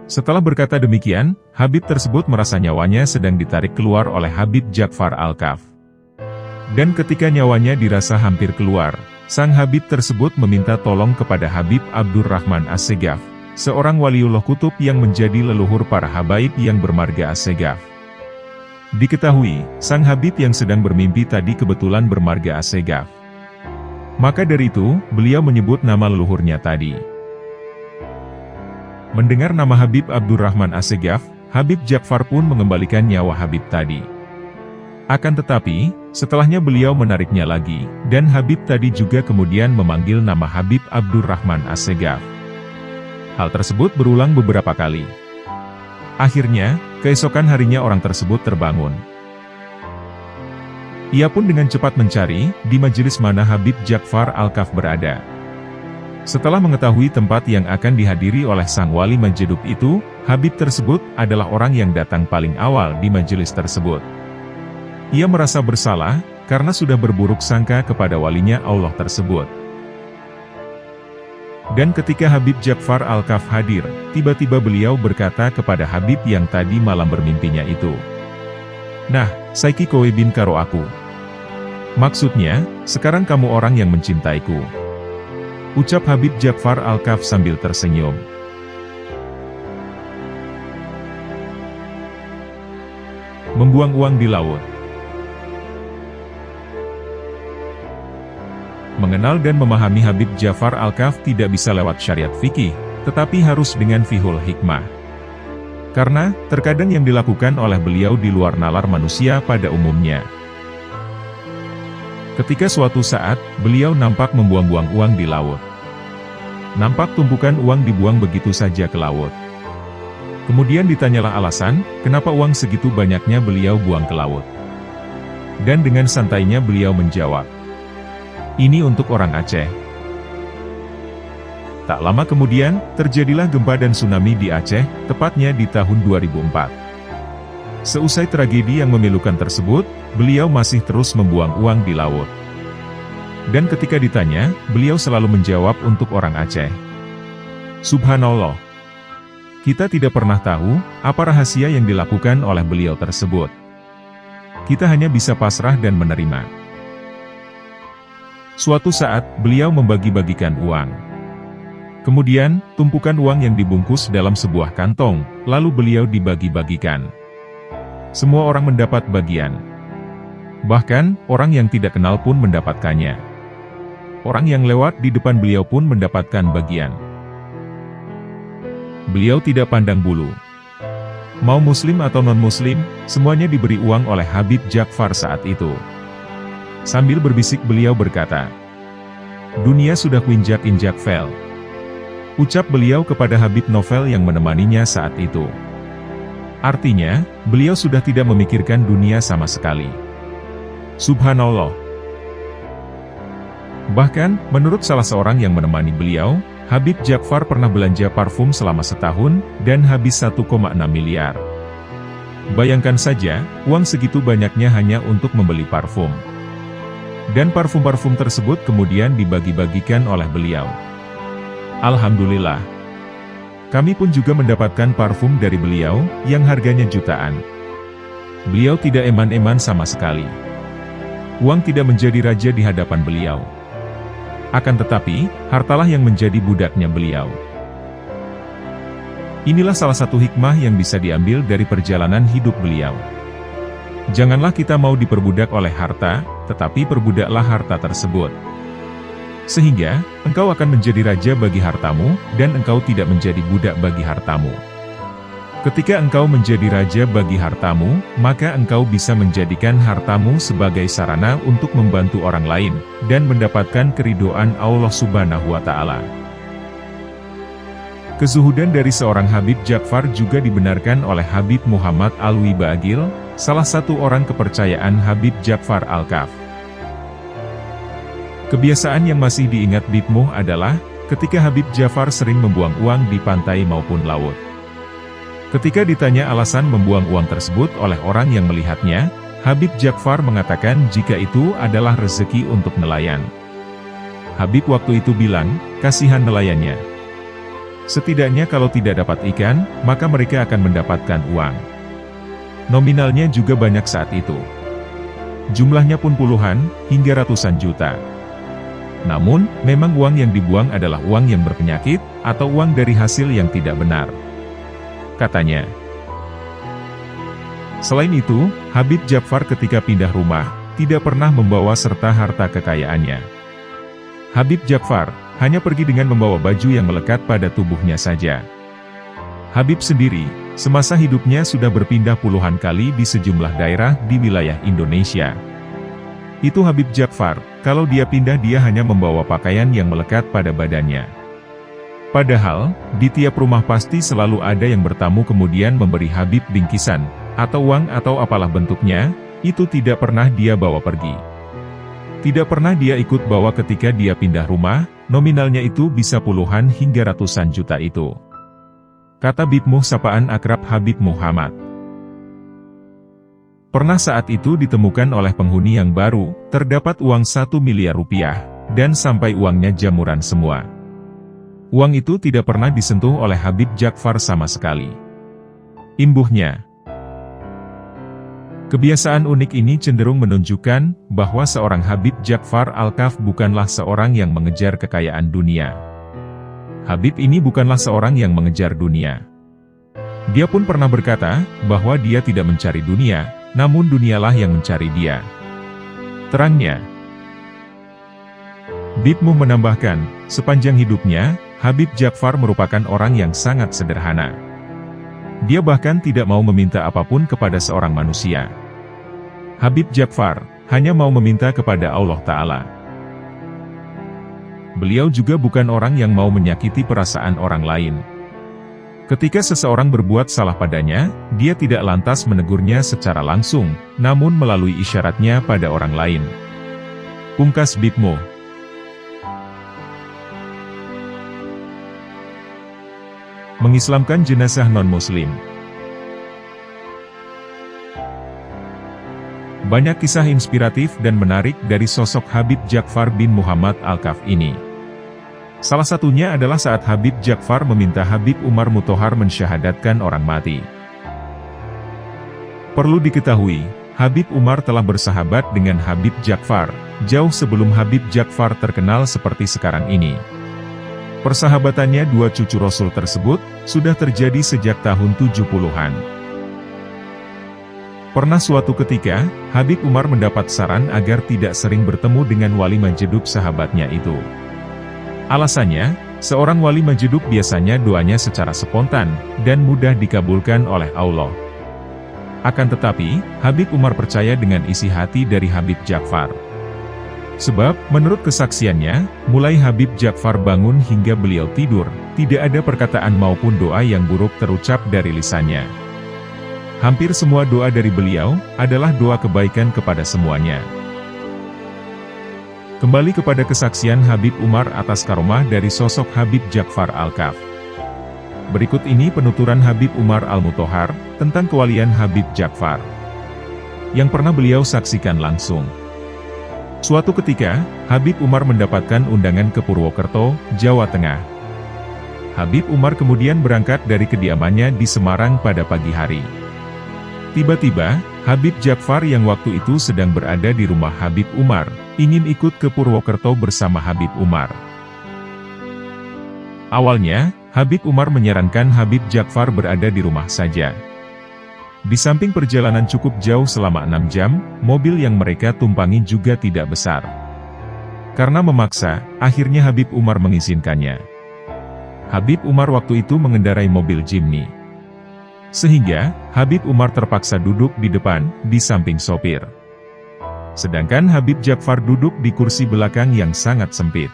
Speaker 2: Setelah berkata demikian, Habib tersebut merasa nyawanya sedang ditarik keluar oleh Habib Ja'far Al-Kaf. Dan ketika nyawanya dirasa hampir keluar, sang Habib tersebut meminta tolong kepada Habib Abdurrahman As-Segaf, seorang waliullah kutub yang menjadi leluhur para habaib yang bermarga As-Segaf. Diketahui, sang Habib yang sedang bermimpi tadi kebetulan bermarga As-Segaf. Maka dari itu, beliau menyebut nama leluhurnya tadi. Mendengar nama Habib Abdurrahman As-Segaf, Habib Ja'far pun mengembalikan nyawa Habib tadi. Akan tetapi, setelahnya beliau menariknya lagi, dan Habib tadi juga kemudian memanggil nama Habib Abdurrahman As-Segaf. Hal tersebut berulang beberapa kali. Akhirnya, keesokan harinya orang tersebut terbangun. Ia pun dengan cepat mencari, di majelis mana Habib Ja'far Al-Kaf berada. Setelah mengetahui tempat yang akan dihadiri oleh sang wali majedub itu, Habib tersebut adalah orang yang datang paling awal di majelis tersebut. Ia merasa bersalah, karena sudah berburuk sangka kepada walinya Allah tersebut. Dan ketika Habib Ja'far Al-Kaf hadir, tiba-tiba beliau berkata kepada Habib yang tadi malam bermimpinya itu, "Nah, saiki kowe bin karo aku." Maksudnya, sekarang kamu orang yang mencintaiku. Ucap Habib Ja'far Al-Kaf sambil tersenyum. Membuang uang di laut. Mengenal dan memahami Habib Ja'far Al-Kaf tidak bisa lewat syariat fikih, tetapi harus dengan fihul hikmah. Karena, terkadang yang dilakukan oleh beliau di luar nalar manusia pada umumnya. Ketika suatu saat, beliau nampak membuang-buang uang di laut. Nampak tumpukan uang dibuang begitu saja ke laut. Kemudian ditanyalah alasan, kenapa uang segitu banyaknya beliau buang ke laut. Dan dengan santainya beliau menjawab, "Ini untuk orang Aceh." Tak lama kemudian, terjadilah gempa dan tsunami di Aceh, tepatnya di tahun 2004. Seusai tragedi yang memilukan tersebut, beliau masih terus membuang uang di laut. Dan ketika ditanya, beliau selalu menjawab untuk orang Aceh. Subhanallah. Kita tidak pernah tahu, apa rahasia yang dilakukan oleh beliau tersebut. Kita hanya bisa pasrah dan menerima. Suatu saat, beliau membagi-bagikan uang. Kemudian, tumpukan uang yang dibungkus dalam sebuah kantong, lalu beliau dibagi-bagikan. Semua orang mendapat bagian. Bahkan, orang yang tidak kenal pun mendapatkannya. Orang yang lewat di depan beliau pun mendapatkan bagian. Beliau tidak pandang bulu. Mau muslim atau non-muslim, semuanya diberi uang oleh Habib Ja'far saat itu. Sambil berbisik beliau berkata, "Dunia sudah kuinjak-injak fel." Ucap beliau kepada Habib Novel yang menemaninya saat itu. Artinya, beliau sudah tidak memikirkan dunia sama sekali. Subhanallah. Bahkan, menurut salah seorang yang menemani beliau, Habib Ja'far pernah belanja parfum selama setahun, dan habis 1,6 miliar. Bayangkan saja, uang segitu banyaknya hanya untuk membeli parfum. Dan parfum-parfum tersebut kemudian dibagi-bagikan oleh beliau. Alhamdulillah. Kami pun juga mendapatkan parfum dari beliau, yang harganya jutaan. Beliau tidak eman-eman sama sekali. Uang tidak menjadi raja di hadapan beliau. Akan tetapi, hartalah yang menjadi budaknya beliau. Inilah salah satu hikmah yang bisa diambil dari perjalanan hidup beliau. Janganlah kita mau diperbudak oleh harta, tetapi perbudaklah harta tersebut. Sehingga, engkau akan menjadi raja bagi hartamu, dan engkau tidak menjadi budak bagi hartamu. Ketika engkau menjadi raja bagi hartamu, maka engkau bisa menjadikan hartamu sebagai sarana untuk membantu orang lain, dan mendapatkan keridhaan Allah Subhanahu wa Ta'ala. Kezuhudan dari seorang Habib Ja'far juga dibenarkan oleh Habib Muhammad Alwi Ba'agil, salah satu orang kepercayaan Habib Ja'far Al-Kaf. Kebiasaan yang masih diingat Bibmuh adalah, ketika Habib Ja'far sering membuang uang di pantai maupun laut. Ketika ditanya alasan membuang uang tersebut oleh orang yang melihatnya, Habib Ja'far mengatakan jika itu adalah rezeki untuk nelayan. Habib waktu itu bilang, kasihan nelayannya. Setidaknya kalau tidak dapat ikan, maka mereka akan mendapatkan uang. Nominalnya juga banyak saat itu. Jumlahnya pun puluhan, hingga ratusan juta. Namun, memang uang yang dibuang adalah uang yang berpenyakit, atau uang dari hasil yang tidak benar, katanya. Selain itu, Habib Ja'far ketika pindah rumah, tidak pernah membawa serta harta kekayaannya. Habib Ja'far hanya pergi dengan membawa baju yang melekat pada tubuhnya saja. Habib sendiri, semasa hidupnya sudah berpindah puluhan kali di sejumlah daerah di wilayah Indonesia. Itu Habib Ja'far, kalau dia pindah dia hanya membawa pakaian yang melekat pada badannya. Padahal, di tiap rumah pasti selalu ada yang bertamu kemudian memberi Habib bingkisan, atau uang atau apalah bentuknya, itu tidak pernah dia bawa pergi. Tidak pernah dia ikut bawa ketika dia pindah rumah, nominalnya itu bisa puluhan hingga ratusan juta itu. Kata Bibmuh sapaan akrab Habib Muhammad. Pernah saat itu ditemukan oleh penghuni yang baru, terdapat uang 1 miliar rupiah, dan sampai uangnya jamuran semua. Uang itu tidak pernah disentuh oleh Habib Ja'far sama sekali. Imbuhnya, kebiasaan unik ini cenderung menunjukkan bahwa seorang Habib Ja'far Al-Kaf bukanlah seorang yang mengejar kekayaan dunia. Habib ini bukanlah seorang yang mengejar dunia. Dia pun pernah berkata bahwa dia tidak mencari dunia, namun dunialah yang mencari dia, terangnya. Bibmuh menambahkan, sepanjang hidupnya, Habib Ja'far merupakan orang yang sangat sederhana. Dia bahkan tidak mau meminta apapun kepada seorang manusia. Habib Ja'far hanya mau meminta kepada Allah Ta'ala. Beliau juga bukan orang yang mau menyakiti perasaan orang lain. Ketika seseorang berbuat salah padanya, dia tidak lantas menegurnya secara langsung, namun melalui isyaratnya pada orang lain. Pungkas Bibmuh. Mengislamkan jenazah non-muslim. Banyak kisah inspiratif dan menarik dari sosok Habib Ja'far bin Muhammad Al-Kaf ini. Salah satunya adalah saat Habib Ja'far meminta Habib Umar Muthohar mensyahadatkan orang mati. Perlu diketahui, Habib Umar telah bersahabat dengan Habib Ja'far, jauh sebelum Habib Ja'far terkenal seperti sekarang ini. Persahabatannya dua cucu Rasul tersebut, sudah terjadi sejak tahun 70-an. Pernah suatu ketika, Habib Umar mendapat saran agar tidak sering bertemu dengan wali majedub sahabatnya itu. Alasannya, seorang wali majedub biasanya doanya secara spontan, dan mudah dikabulkan oleh Allah. Akan tetapi, Habib Umar percaya dengan isi hati dari Habib Ja'far. Sebab, menurut kesaksiannya, mulai Habib Ja'far bangun hingga beliau tidur, tidak ada perkataan maupun doa yang buruk terucap dari lisannya. Hampir semua doa dari beliau, adalah doa kebaikan kepada semuanya. Kembali kepada kesaksian Habib Umar atas karomah dari sosok Habib Ja'far Al-Kaf. Berikut ini penuturan Habib Umar Al-Muthohar, tentang kewalian Habib Ja'far, yang pernah beliau saksikan langsung. Suatu ketika, Habib Umar mendapatkan undangan ke Purwokerto, Jawa Tengah. Habib Umar kemudian berangkat dari kediamannya di Semarang pada pagi hari. Tiba-tiba, Habib Ja'far yang waktu itu sedang berada di rumah Habib Umar, ingin ikut ke Purwokerto bersama Habib Umar. Awalnya, Habib Umar menyarankan Habib Ja'far berada di rumah saja. Di samping perjalanan cukup jauh selama 6 jam, mobil yang mereka tumpangi juga tidak besar. Karena memaksa, akhirnya Habib Umar mengizinkannya. Habib Umar waktu itu mengendarai mobil Jimny. Sehingga, Habib Umar terpaksa duduk di depan, di samping sopir. Sedangkan Habib Ja'far duduk di kursi belakang yang sangat sempit.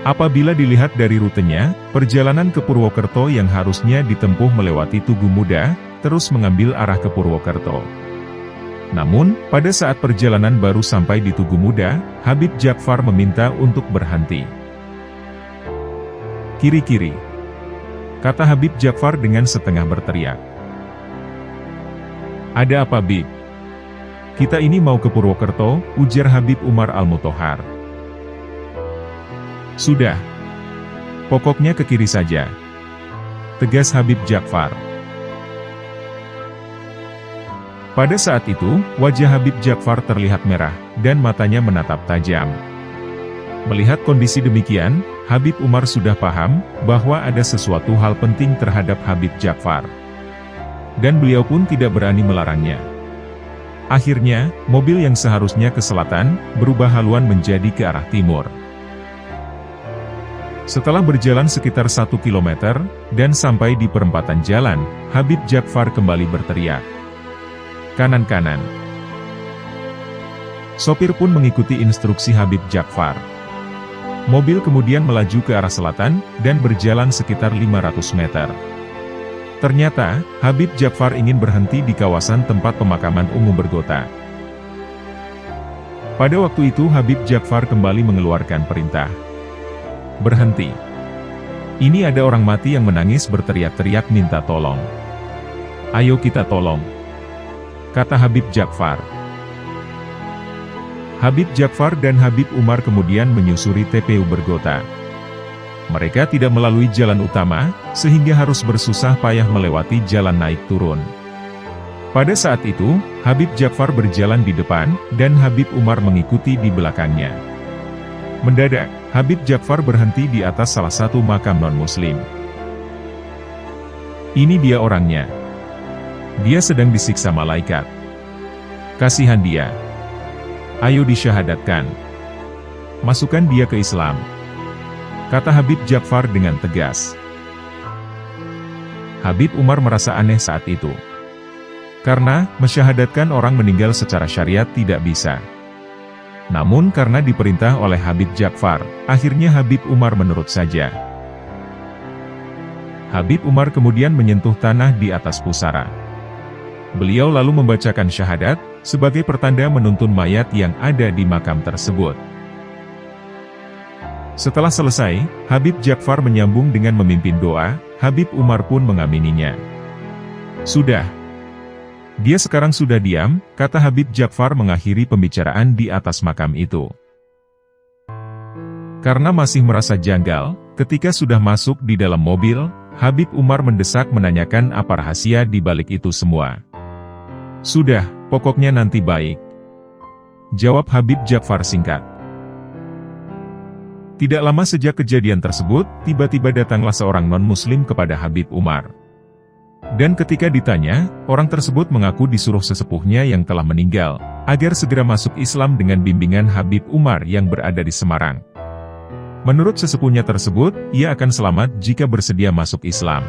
Speaker 2: Apabila dilihat dari rutenya, perjalanan ke Purwokerto yang harusnya ditempuh melewati Tugu Muda, terus mengambil arah ke Purwokerto. Namun, pada saat perjalanan baru sampai di Tugu Muda, Habib Ja'far meminta untuk berhenti. "Kiri-kiri," kata Habib Ja'far dengan setengah berteriak. "Ada apa, Bib?" "Kita ini mau ke Purwokerto," ujar Habib Umar Al-Muthohar. "Sudah. Pokoknya ke kiri saja," tegas Habib Ja'far. Pada saat itu, wajah Habib Ja'far terlihat merah, dan matanya menatap tajam. Melihat kondisi demikian, Habib Umar sudah paham, bahwa ada sesuatu hal penting terhadap Habib Ja'far. Dan beliau pun tidak berani melarangnya. Akhirnya, mobil yang seharusnya ke selatan, berubah haluan menjadi ke arah timur. Setelah berjalan sekitar 1 kilometer, dan sampai di perempatan jalan, Habib Ja'far kembali berteriak, "Kanan-kanan." Sopir pun mengikuti instruksi Habib Ja'far. Mobil kemudian melaju ke arah selatan, dan berjalan sekitar 500 meter. Ternyata, Habib Ja'far ingin berhenti di kawasan tempat pemakaman umum Bergota. Pada waktu itu Habib Ja'far kembali mengeluarkan perintah. "Berhenti. Ini ada orang mati yang menangis berteriak-teriak minta tolong. Ayo kita tolong," kata Habib Ja'far. Habib Ja'far dan Habib Umar kemudian menyusuri TPU Bergota. Mereka tidak melalui jalan utama, sehingga harus bersusah payah melewati jalan naik turun. Pada saat itu, Habib Ja'far berjalan di depan, dan Habib Umar mengikuti di belakangnya. Mendadak, Habib Ja'far berhenti di atas salah satu makam non-muslim. "Ini dia orangnya. Dia sedang disiksa malaikat. Kasihan dia. Ayo disyahadatkan. Masukkan dia ke Islam," kata Habib Ja'far dengan tegas. Habib Umar merasa aneh saat itu. Karena, mensyahadatkan orang meninggal secara syariat tidak bisa. Namun karena diperintah oleh Habib Ja'far, akhirnya Habib Umar menurut saja. Habib Umar kemudian menyentuh tanah di atas pusara. Beliau lalu membacakan syahadat, sebagai pertanda menuntun mayat yang ada di makam tersebut. Setelah selesai, Habib Ja'far menyambung dengan memimpin doa, Habib Umar pun mengamininya. "Sudah. Dia sekarang sudah diam," kata Habib Ja'far mengakhiri pembicaraan di atas makam itu. Karena masih merasa janggal, ketika sudah masuk di dalam mobil, Habib Umar mendesak menanyakan apa rahasia di balik itu semua. "Sudah, pokoknya nanti baik," jawab Habib Ja'far singkat. Tidak lama sejak kejadian tersebut, tiba-tiba datanglah seorang non-muslim kepada Habib Umar. Dan ketika ditanya, orang tersebut mengaku disuruh sesepuhnya yang telah meninggal, agar segera masuk Islam dengan bimbingan Habib Umar yang berada di Semarang. Menurut sesepuhnya tersebut, ia akan selamat jika bersedia masuk Islam.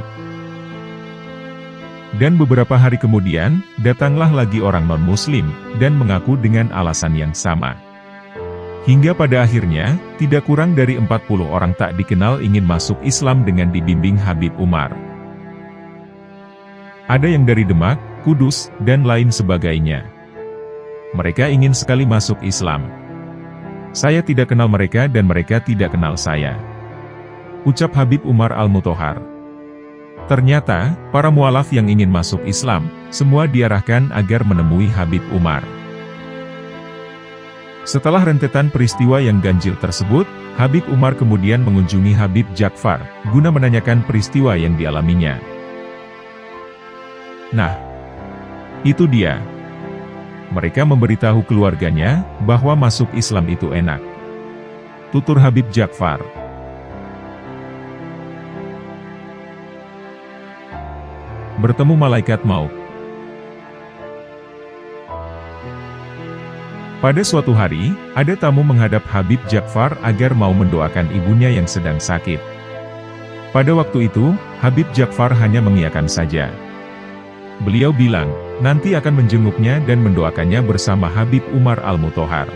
Speaker 2: Dan beberapa hari kemudian, datanglah lagi orang non-muslim, dan mengaku dengan alasan yang sama. Hingga pada akhirnya, tidak kurang dari 40 orang tak dikenal ingin masuk Islam dengan dibimbing Habib Umar. Ada yang dari Demak, Kudus, dan lain sebagainya. Mereka ingin sekali masuk Islam. "Saya tidak kenal mereka dan mereka tidak kenal saya," ucap Habib Umar Al-Muthohar. Ternyata, para mualaf yang ingin masuk Islam, semua diarahkan agar menemui Habib Umar. Setelah rentetan peristiwa yang ganjil tersebut, Habib Umar kemudian mengunjungi Habib Ja'far, guna menanyakan peristiwa yang dialaminya. "Nah, itu dia. Mereka memberitahu keluarganya, bahwa masuk Islam itu enak," tutur Habib Ja'far. bertemu malaikat maut. Pada suatu hari, ada tamu menghadap Habib Ja'far agar mau mendoakan ibunya yang sedang sakit. Pada waktu itu, Habib Ja'far hanya mengiyakan saja. Beliau bilang, nanti akan menjenguknya dan mendoakannya bersama Habib Umar Al-Muthohar.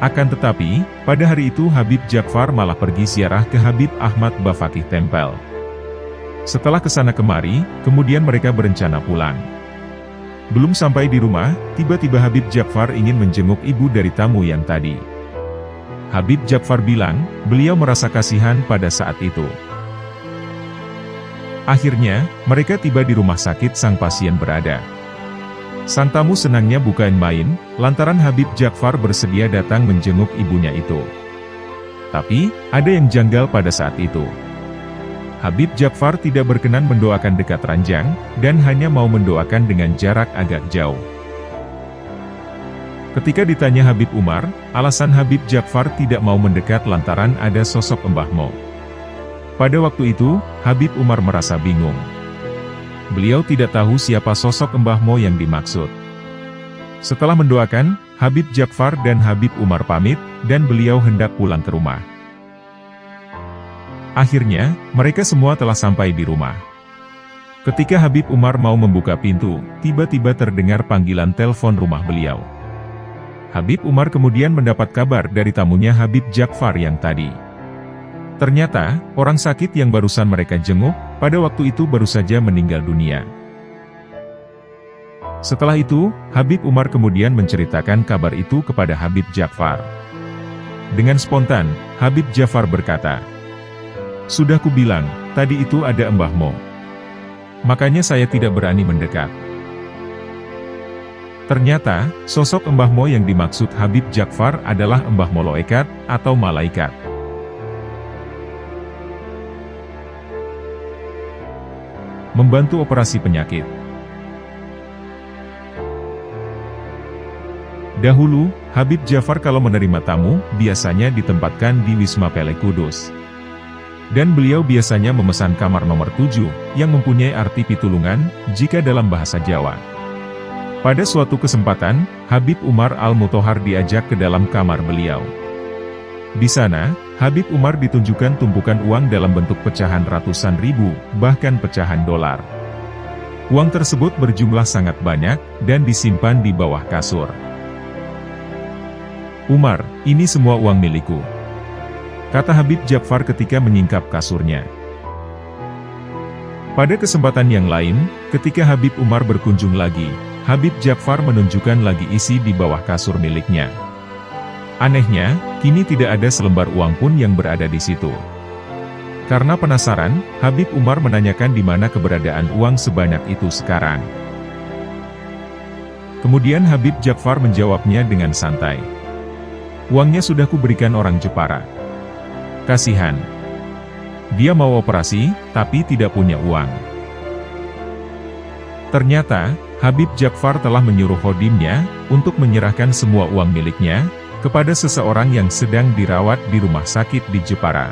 Speaker 2: Akan tetapi, pada hari itu Habib Ja'far malah pergi ziarah ke Habib Ahmad Bafaqih Tempel. Setelah kesana kemari, kemudian mereka berencana pulang. Belum sampai di rumah, tiba-tiba Habib Ja'far ingin menjenguk ibu dari tamu yang tadi. Habib Ja'far bilang, beliau merasa kasihan pada saat itu. Akhirnya, mereka tiba di rumah sakit sang pasien berada. Sang tamu senangnya bukan main, lantaran Habib Ja'far bersedia datang menjenguk ibunya itu. Tapi, ada yang janggal pada saat itu. Habib Ja'far tidak berkenan mendoakan dekat ranjang, dan hanya mau mendoakan dengan jarak agak jauh. Ketika ditanya Habib Umar, alasan Habib Ja'far tidak mau mendekat lantaran ada sosok Mbah Mo. Pada waktu itu, Habib Umar merasa bingung. Beliau tidak tahu siapa sosok Mbah Mo yang dimaksud. Setelah mendoakan, Habib Ja'far dan Habib Umar pamit, dan beliau hendak pulang ke rumah. Akhirnya, mereka semua telah sampai di rumah. Ketika Habib Umar mau membuka pintu, tiba-tiba terdengar panggilan telepon rumah beliau. Habib Umar kemudian mendapat kabar dari tamunya Habib Ja'far yang tadi. Ternyata, orang sakit yang barusan mereka jenguk, pada waktu itu baru saja meninggal dunia. Setelah itu, Habib Umar kemudian menceritakan kabar itu kepada Habib Ja'far. Dengan spontan, Habib Ja'far berkata, "Sudah kubilang, tadi itu ada Mbah Mo. Makanya saya tidak berani mendekat." Ternyata, sosok Mbah Mo yang dimaksud Habib Ja'far adalah Mbah Moloekat, atau malaikat. Membantu operasi penyakit. Dahulu, Habib Ja'far kalau menerima tamu, biasanya ditempatkan di Wisma Pele Kudus. Dan beliau biasanya memesan kamar nomor 7, yang mempunyai arti pitulungan, jika dalam bahasa Jawa. Pada suatu kesempatan, Habib Umar Al-Muthohar diajak ke dalam kamar beliau. Di sana, Habib Umar ditunjukkan tumpukan uang dalam bentuk pecahan ratusan ribu, bahkan pecahan dolar. Uang tersebut berjumlah sangat banyak, dan disimpan di bawah kasur. "Umar, ini semua uang milikku," kata Habib Ja'far ketika menyingkap kasurnya. Pada kesempatan yang lain, ketika Habib Umar berkunjung lagi, Habib Ja'far menunjukkan lagi isi di bawah kasur miliknya. Anehnya, kini tidak ada selembar uang pun yang berada di situ. Karena penasaran, Habib Umar menanyakan di mana keberadaan uang sebanyak itu sekarang. Kemudian Habib Ja'far menjawabnya dengan santai. "Uangnya sudah kuberikan orang Jepara. Kasihan. Dia mau operasi, tapi tidak punya uang." Ternyata, Habib Ja'far telah menyuruh khodimnya untuk menyerahkan semua uang miliknya kepada seseorang yang sedang dirawat di rumah sakit di Jepara.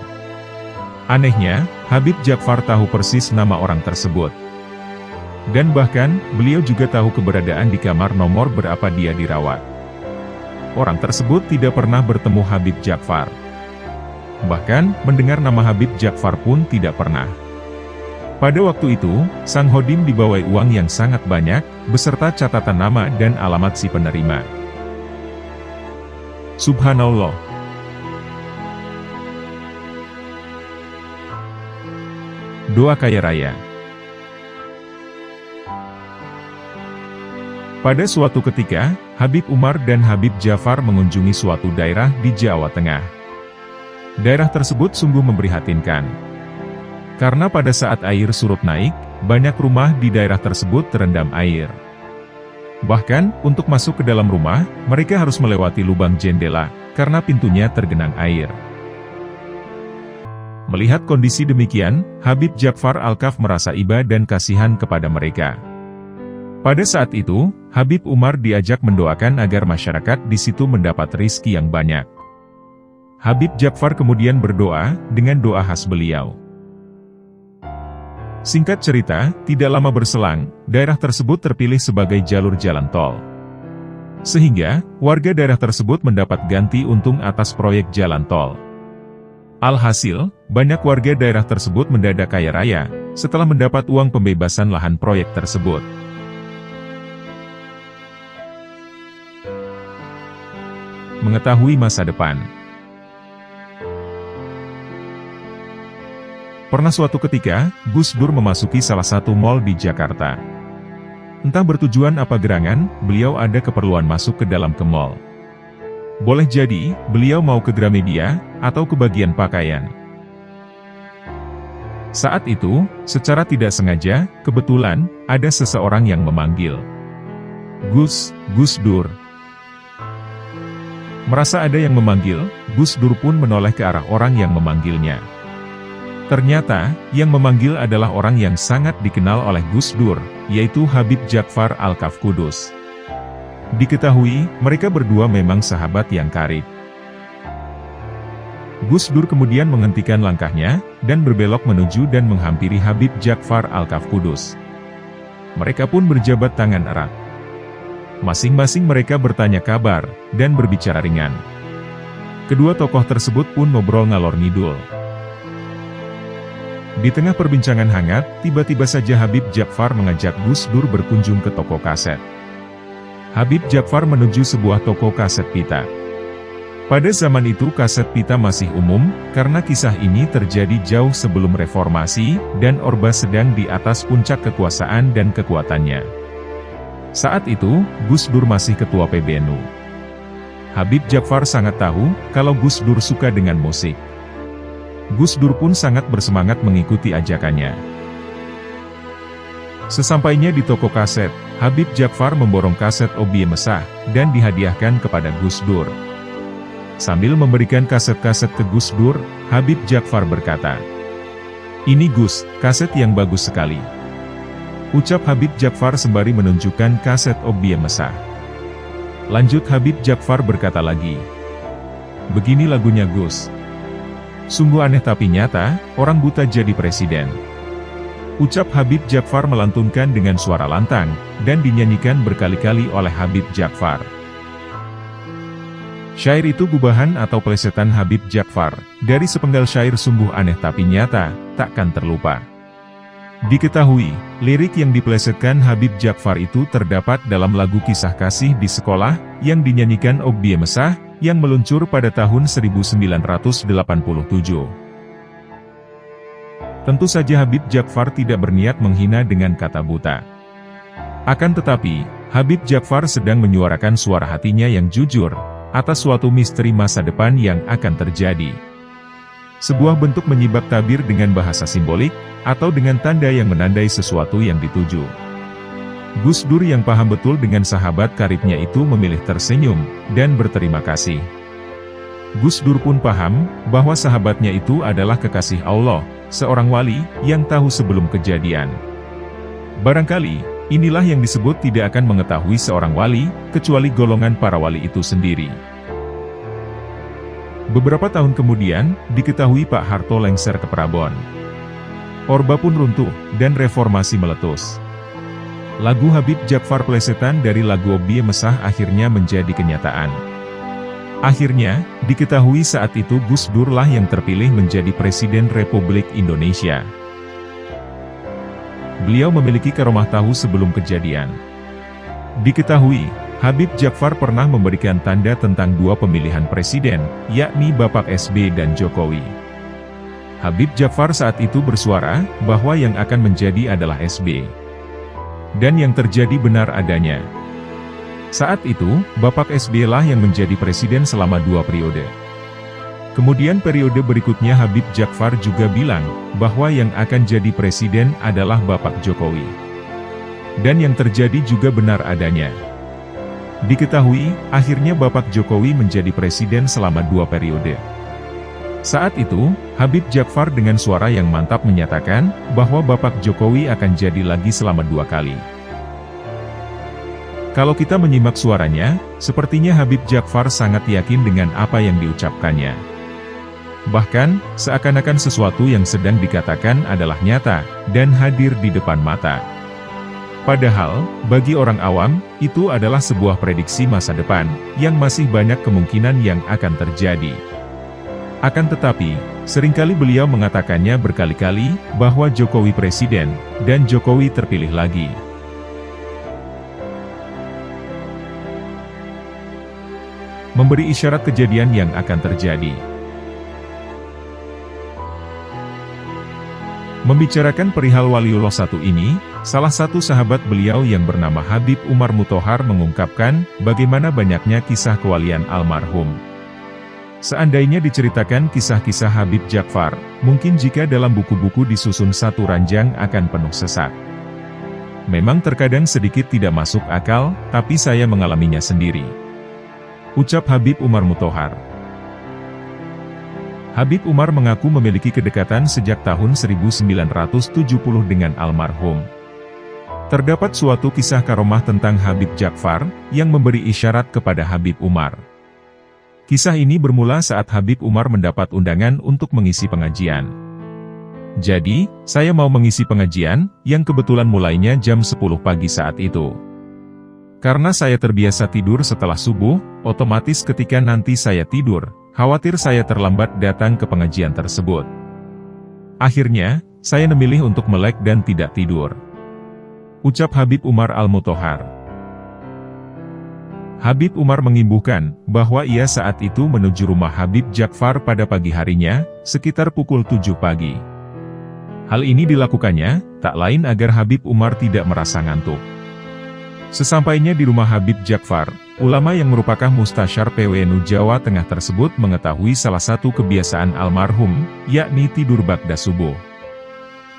Speaker 2: Anehnya, Habib Ja'far tahu persis nama orang tersebut. Dan bahkan, beliau juga tahu keberadaan di kamar nomor berapa dia dirawat. Orang tersebut tidak pernah bertemu Habib Ja'far. Bahkan, mendengar nama Habib Ja'far pun tidak pernah. Pada waktu itu, sang khodim dibawai uang yang sangat banyak, beserta catatan nama dan alamat si penerima. Subhanallah. Doa kaya raya. Pada suatu ketika, Habib Umar dan Habib Ja'far mengunjungi suatu daerah di Jawa Tengah. Daerah tersebut sungguh memprihatinkan. Karena pada saat air surut naik, banyak rumah di daerah tersebut terendam air. Bahkan, untuk masuk ke dalam rumah, mereka harus melewati lubang jendela, karena pintunya tergenang air. Melihat kondisi demikian, Habib Ja'far Al-Kaf merasa iba dan kasihan kepada mereka. Pada saat itu, Habib Umar diajak mendoakan agar masyarakat di situ mendapat rizki yang banyak. Habib Ja'far kemudian berdoa, dengan doa khas beliau. Singkat cerita, tidak lama berselang, daerah tersebut terpilih sebagai jalur jalan tol. Sehingga, warga daerah tersebut mendapat ganti untung atas proyek jalan tol. Alhasil, banyak warga daerah tersebut mendadak kaya raya, setelah mendapat uang pembebasan lahan proyek tersebut. Mengetahui masa depan. Pernah suatu ketika, Gus Dur memasuki salah satu mal di Jakarta. Entah bertujuan apa gerangan, beliau ada keperluan masuk ke dalam mal. Boleh jadi, beliau mau ke Gramedia, atau ke bagian pakaian. Saat itu, secara tidak sengaja, kebetulan, ada seseorang yang memanggil. Gus Dur. Merasa ada yang memanggil, Gus Dur pun menoleh ke arah orang yang memanggilnya. Ternyata, yang memanggil adalah orang yang sangat dikenal oleh Gus Dur, yaitu Habib Djafar Al-Kaf Kudus. Diketahui, mereka berdua memang sahabat yang karib. Gus Dur kemudian menghentikan langkahnya, dan berbelok menuju dan menghampiri Habib Djafar Al-Kaf Kudus. Mereka pun berjabat tangan erat. Masing-masing mereka bertanya kabar, dan berbicara ringan. Kedua tokoh tersebut pun ngobrol ngalor ngidul. Di tengah perbincangan hangat, tiba-tiba saja Habib Djafar mengajak Gus Dur berkunjung ke toko kaset. Habib Djafar menuju sebuah toko kaset pita. Pada zaman itu kaset pita masih umum, karena kisah ini terjadi jauh sebelum reformasi, dan Orba sedang di atas puncak kekuasaan dan kekuatannya. Saat itu, Gus Dur masih ketua PBNU. Habib Djafar sangat tahu, kalau Gus Dur suka dengan musik. Gus Dur pun sangat bersemangat mengikuti ajakannya. Sesampainya di toko kaset, Habib Djafar memborong kaset Obie Mesah, dan dihadiahkan kepada Gus Dur. Sambil memberikan kaset-kaset ke Gus Dur, Habib Djafar berkata, "Ini Gus, kaset yang bagus sekali," ucap Habib Djafar sembari menunjukkan kaset Obie Mesah. Lanjut Habib Djafar berkata lagi, "Begini lagunya Gus. Sungguh aneh tapi nyata, orang buta jadi presiden," ucap Habib Djafar melantunkan dengan suara lantang, dan dinyanyikan berkali-kali oleh Habib Djafar. Syair itu gubahan atau plesetan Habib Djafar, dari sepenggal syair sungguh aneh tapi nyata, takkan terlupa. Diketahui, lirik yang diplesetkan Habib Djafar itu terdapat dalam lagu Kisah Kasih di Sekolah, yang dinyanyikan Obie Mesah, yang meluncur pada tahun 1987. Tentu saja Habib Djafar tidak berniat menghina dengan kata buta. Akan tetapi, Habib Djafar sedang menyuarakan suara hatinya yang jujur, atas suatu misteri masa depan yang akan terjadi. Sebuah bentuk menyibak tabir dengan bahasa simbolik, atau dengan tanda yang menandai sesuatu yang dituju. Gus Dur yang paham betul dengan sahabat karibnya itu memilih tersenyum, dan berterima kasih. Gus Dur pun paham, bahwa sahabatnya itu adalah kekasih Allah, seorang wali, yang tahu sebelum kejadian. Barangkali, inilah yang disebut tidak akan mengetahui seorang wali, kecuali golongan para wali itu sendiri. Beberapa tahun kemudian, diketahui Pak Harto lengser ke Prabon. Orba pun runtuh, dan reformasi meletus. Lagu Habib Djafar plesetan dari lagu Obie Mesah akhirnya menjadi kenyataan. Akhirnya, diketahui saat itu Gus Dur lah yang terpilih menjadi Presiden Republik Indonesia. Beliau memiliki karomah tahu sebelum kejadian. Diketahui, Habib Djafar pernah memberikan tanda tentang dua pemilihan presiden, yakni Bapak SB dan Jokowi. Habib Djafar saat itu bersuara, bahwa yang akan menjadi adalah SB. Dan yang terjadi benar adanya. Saat itu, Bapak SB lah yang menjadi presiden selama 2 periode. Kemudian periode berikutnya Habib Djafar juga bilang, bahwa yang akan jadi presiden adalah Bapak Jokowi. Dan yang terjadi juga benar adanya. Diketahui, akhirnya Bapak Jokowi menjadi presiden selama 2 periode. Saat itu, Habib Djafar dengan suara yang mantap menyatakan, bahwa Bapak Jokowi akan jadi lagi selama 2 kali. Kalau kita menyimak suaranya, sepertinya Habib Djafar sangat yakin dengan apa yang diucapkannya. Bahkan, seakan-akan sesuatu yang sedang dikatakan adalah nyata, dan hadir di depan mata. Padahal, bagi orang awam, itu adalah sebuah prediksi masa depan, yang masih banyak kemungkinan yang akan terjadi. Akan tetapi, seringkali beliau mengatakannya berkali-kali, bahwa Jokowi presiden, dan Jokowi terpilih lagi. Memberi isyarat kejadian yang akan terjadi. Membicarakan perihal Waliullah satu ini, salah satu sahabat beliau yang bernama Habib Umar Muthohar mengungkapkan, bagaimana banyaknya kisah kewalian almarhum. Seandainya diceritakan kisah-kisah Habib Ja'far, mungkin jika dalam buku-buku disusun satu ranjang akan penuh sesak. Memang terkadang sedikit tidak masuk akal, tapi saya mengalaminya sendiri. Ucap Habib Umar Muthohar. Habib Umar mengaku memiliki kedekatan sejak tahun 1970 dengan almarhum. Terdapat suatu kisah karomah tentang Habib Ja'far, yang memberi isyarat kepada Habib Umar. Kisah ini bermula saat Habib Umar mendapat undangan untuk mengisi pengajian. Jadi, saya mau mengisi pengajian, yang kebetulan mulainya jam 10 pagi saat itu. Karena saya terbiasa tidur setelah subuh, otomatis ketika nanti saya tidur, khawatir saya terlambat datang ke pengajian tersebut. Akhirnya, saya memilih untuk melek dan tidak tidur. Ucap Habib Umar Al-Muthohar. Habib Umar mengimbuhkan, bahwa ia saat itu menuju rumah Habib Ja'far pada pagi harinya, sekitar pukul 7 pagi. Hal ini dilakukannya, tak lain agar Habib Umar tidak merasa ngantuk. Sesampainya di rumah Habib Ja'far, ulama yang merupakan mustasyar PWNU Jawa Tengah tersebut mengetahui salah satu kebiasaan almarhum, yakni tidur ba'da subuh.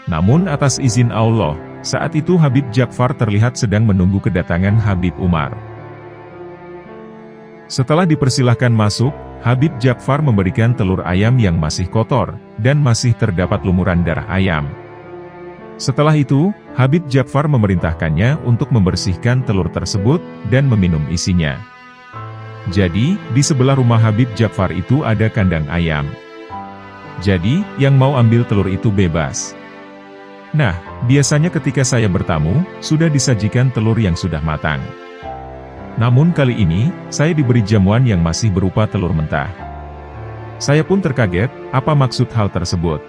Speaker 2: Namun atas izin Allah, saat itu Habib Ja'far terlihat sedang menunggu kedatangan Habib Umar. Setelah dipersilahkan masuk, Habib Ja'far memberikan telur ayam yang masih kotor, dan masih terdapat lumuran darah ayam. Setelah itu, Habib Ja'far memerintahkannya untuk membersihkan telur tersebut, dan meminum isinya. Jadi, di sebelah rumah Habib Ja'far itu ada kandang ayam. Jadi, yang mau ambil telur itu bebas. Nah, biasanya ketika saya bertamu, sudah disajikan telur yang sudah matang. Namun kali ini, saya diberi jamuan yang masih berupa telur mentah. Saya pun terkaget, apa maksud hal tersebut?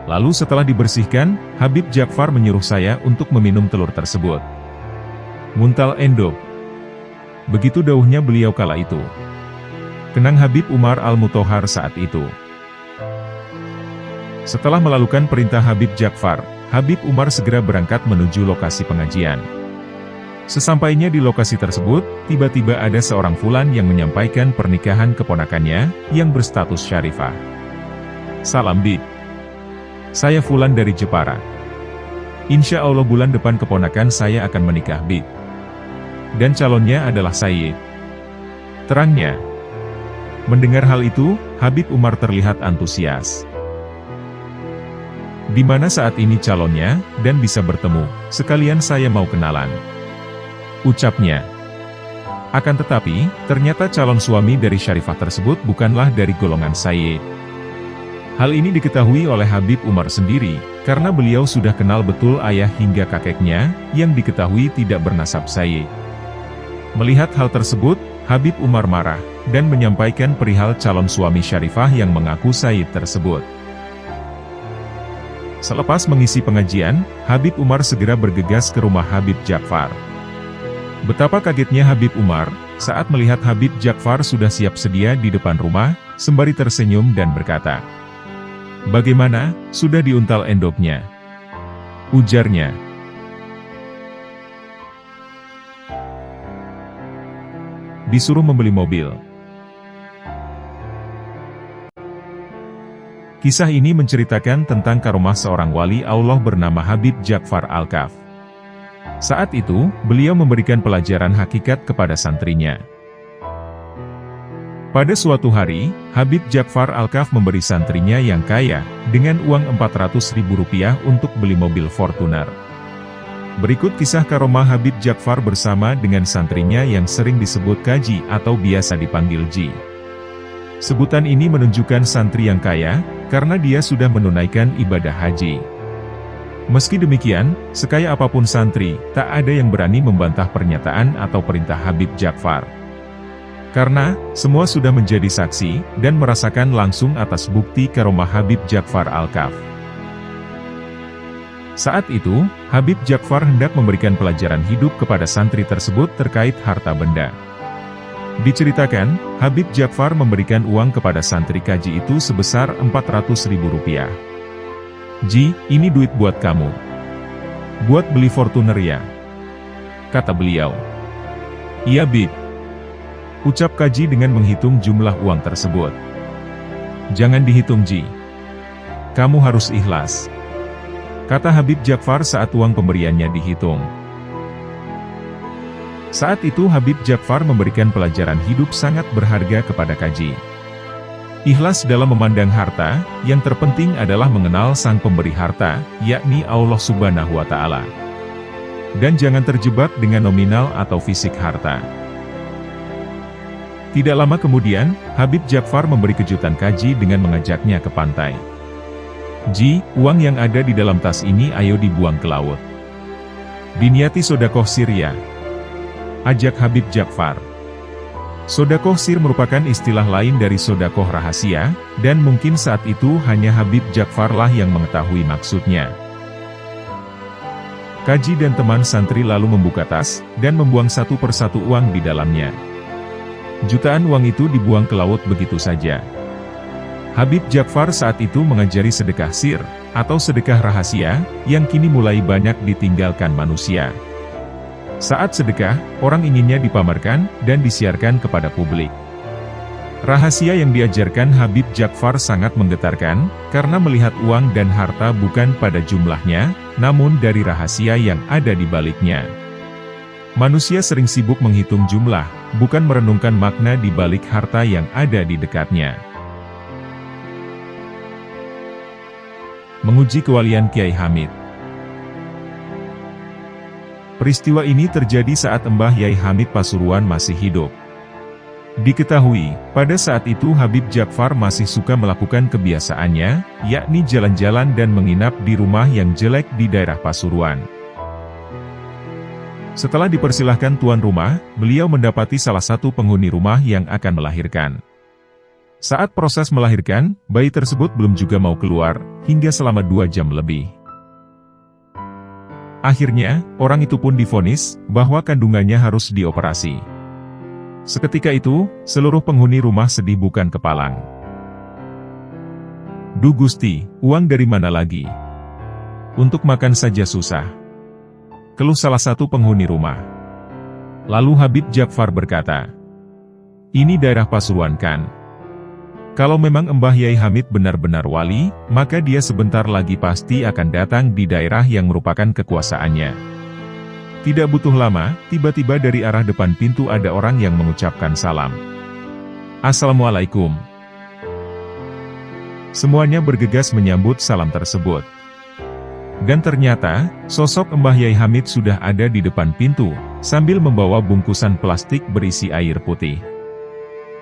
Speaker 2: Lalu setelah dibersihkan, Habib Ja'far menyuruh saya untuk meminum telur tersebut. Muntal endop. Begitu dauhnya beliau kala itu. Kenang Habib Umar Al-Muthohar saat itu. Setelah melakukan perintah Habib Ja'far, Habib Umar segera berangkat menuju lokasi pengajian. Sesampainya di lokasi tersebut, tiba-tiba ada seorang fulan yang menyampaikan pernikahan keponakannya, yang berstatus syarifah. Salam Bib. Saya fulan dari Jepara. Insya Allah bulan depan keponakan saya akan menikah Bib. Dan calonnya adalah Sayyid. Terangnya. Mendengar hal itu, Habib Umar terlihat antusias. Di mana saat ini calonnya, dan bisa bertemu, sekalian saya mau kenalan. Ucapnya. Akan tetapi, ternyata calon suami dari syarifah tersebut bukanlah dari golongan Sayyid. Hal ini diketahui oleh Habib Umar sendiri, karena beliau sudah kenal betul ayah hingga kakeknya, yang diketahui tidak bernasab Sayyid. Melihat hal tersebut, Habib Umar marah, dan menyampaikan perihal calon suami syarifah yang mengaku Sayyid tersebut. Selepas mengisi pengajian, Habib Umar segera bergegas ke rumah Habib Ja'far. Betapa kagetnya Habib Umar, saat melihat Habib Ja'far sudah siap sedia di depan rumah, sembari tersenyum dan berkata, "Bagaimana, sudah diuntal endopnya?" Ujarnya. Disuruh membeli mobil. Kisah ini menceritakan tentang karomah seorang wali Allah bernama Habib Ja'far Al-Kaf. Saat itu, beliau memberikan pelajaran hakikat kepada santrinya. Pada suatu hari, Habib Ja'far Al-Kaf memberi santrinya yang kaya, dengan uang Rp400.000 untuk beli mobil Fortuner. Berikut kisah karomah Habib Ja'far bersama dengan santrinya yang sering disebut Kaji atau biasa dipanggil Ji. Sebutan ini menunjukkan santri yang kaya, karena dia sudah menunaikan ibadah haji. Meski demikian, sekaya apapun santri, tak ada yang berani membantah pernyataan atau perintah Habib Ja'far. Karena, semua sudah menjadi saksi, dan merasakan langsung atas bukti karomah Habib Ja'far Al-Kaf. Saat itu, Habib Ja'far hendak memberikan pelajaran hidup kepada santri tersebut terkait harta benda. Diceritakan, Habib Ja'far memberikan uang kepada santri kaji itu sebesar Rp400.000. "Ji, ini duit buat kamu. Buat beli Fortuner ya?" kata beliau. "Iya Bib," ucap kaji dengan menghitung jumlah uang tersebut. "Jangan dihitung Ji. Kamu harus ikhlas," kata Habib Ja'far saat uang pemberiannya dihitung. Saat itu Habib Ja'far memberikan pelajaran hidup sangat berharga kepada kaji. Ikhlas dalam memandang harta, yang terpenting adalah mengenal sang pemberi harta, yakni Allah Subhanahu wa Ta'ala. Dan jangan terjebak dengan nominal atau fisik harta. Tidak lama kemudian, Habib Ja'far memberi kejutan kaji dengan mengajaknya ke pantai. "Ji, uang yang ada di dalam tas ini ayo dibuang ke laut. Diniati sodakoh sir ya," ajak Habib Ja'far. Sodakoh sir merupakan istilah lain dari sodakoh rahasia, dan mungkin saat itu hanya Habib Ja'far lah yang mengetahui maksudnya. Kaji dan teman santri lalu membuka tas, dan membuang satu persatu uang di dalamnya. Jutaan uang itu dibuang ke laut begitu saja. Habib Ja'far saat itu mengajari sedekah sir, atau sedekah rahasia, yang kini mulai banyak ditinggalkan manusia. Saat sedekah, orang inginnya dipamerkan, dan disiarkan kepada publik. Rahasia yang diajarkan Habib Ja'far sangat menggetarkan, karena melihat uang dan harta bukan pada jumlahnya, namun dari rahasia yang ada di baliknya. Manusia sering sibuk menghitung jumlah, bukan merenungkan makna di balik harta yang ada di dekatnya. Menguji kewalian Kiai Hamid. Peristiwa ini terjadi saat Mbah Yai Hamid Pasuruan masih hidup. Diketahui, pada saat itu Habib Ja'far masih suka melakukan kebiasaannya, yakni jalan-jalan dan menginap di rumah yang jelek di daerah Pasuruan. Setelah dipersilahkan tuan rumah, beliau mendapati salah satu penghuni rumah yang akan melahirkan. Saat proses melahirkan, bayi tersebut belum juga mau keluar, hingga selama 2 jam lebih. Akhirnya, orang itu pun divonis, bahwa kandungannya harus dioperasi. Seketika itu, seluruh penghuni rumah sedih bukan kepalang. "Duh Gusti, uang dari mana lagi? Untuk makan saja susah," keluh salah satu penghuni rumah. Lalu Habib Ja'far berkata, "Ini daerah Pasuruan kan? Kalau memang Mbah Yai Hamid benar-benar wali, maka dia sebentar lagi pasti akan datang di daerah yang merupakan kekuasaannya." Tidak butuh lama, tiba-tiba dari arah depan pintu ada orang yang mengucapkan salam. "Assalamualaikum." Semuanya bergegas menyambut salam tersebut. Dan ternyata, sosok Mbah Yai Hamid sudah ada di depan pintu, sambil membawa bungkusan plastik berisi air putih.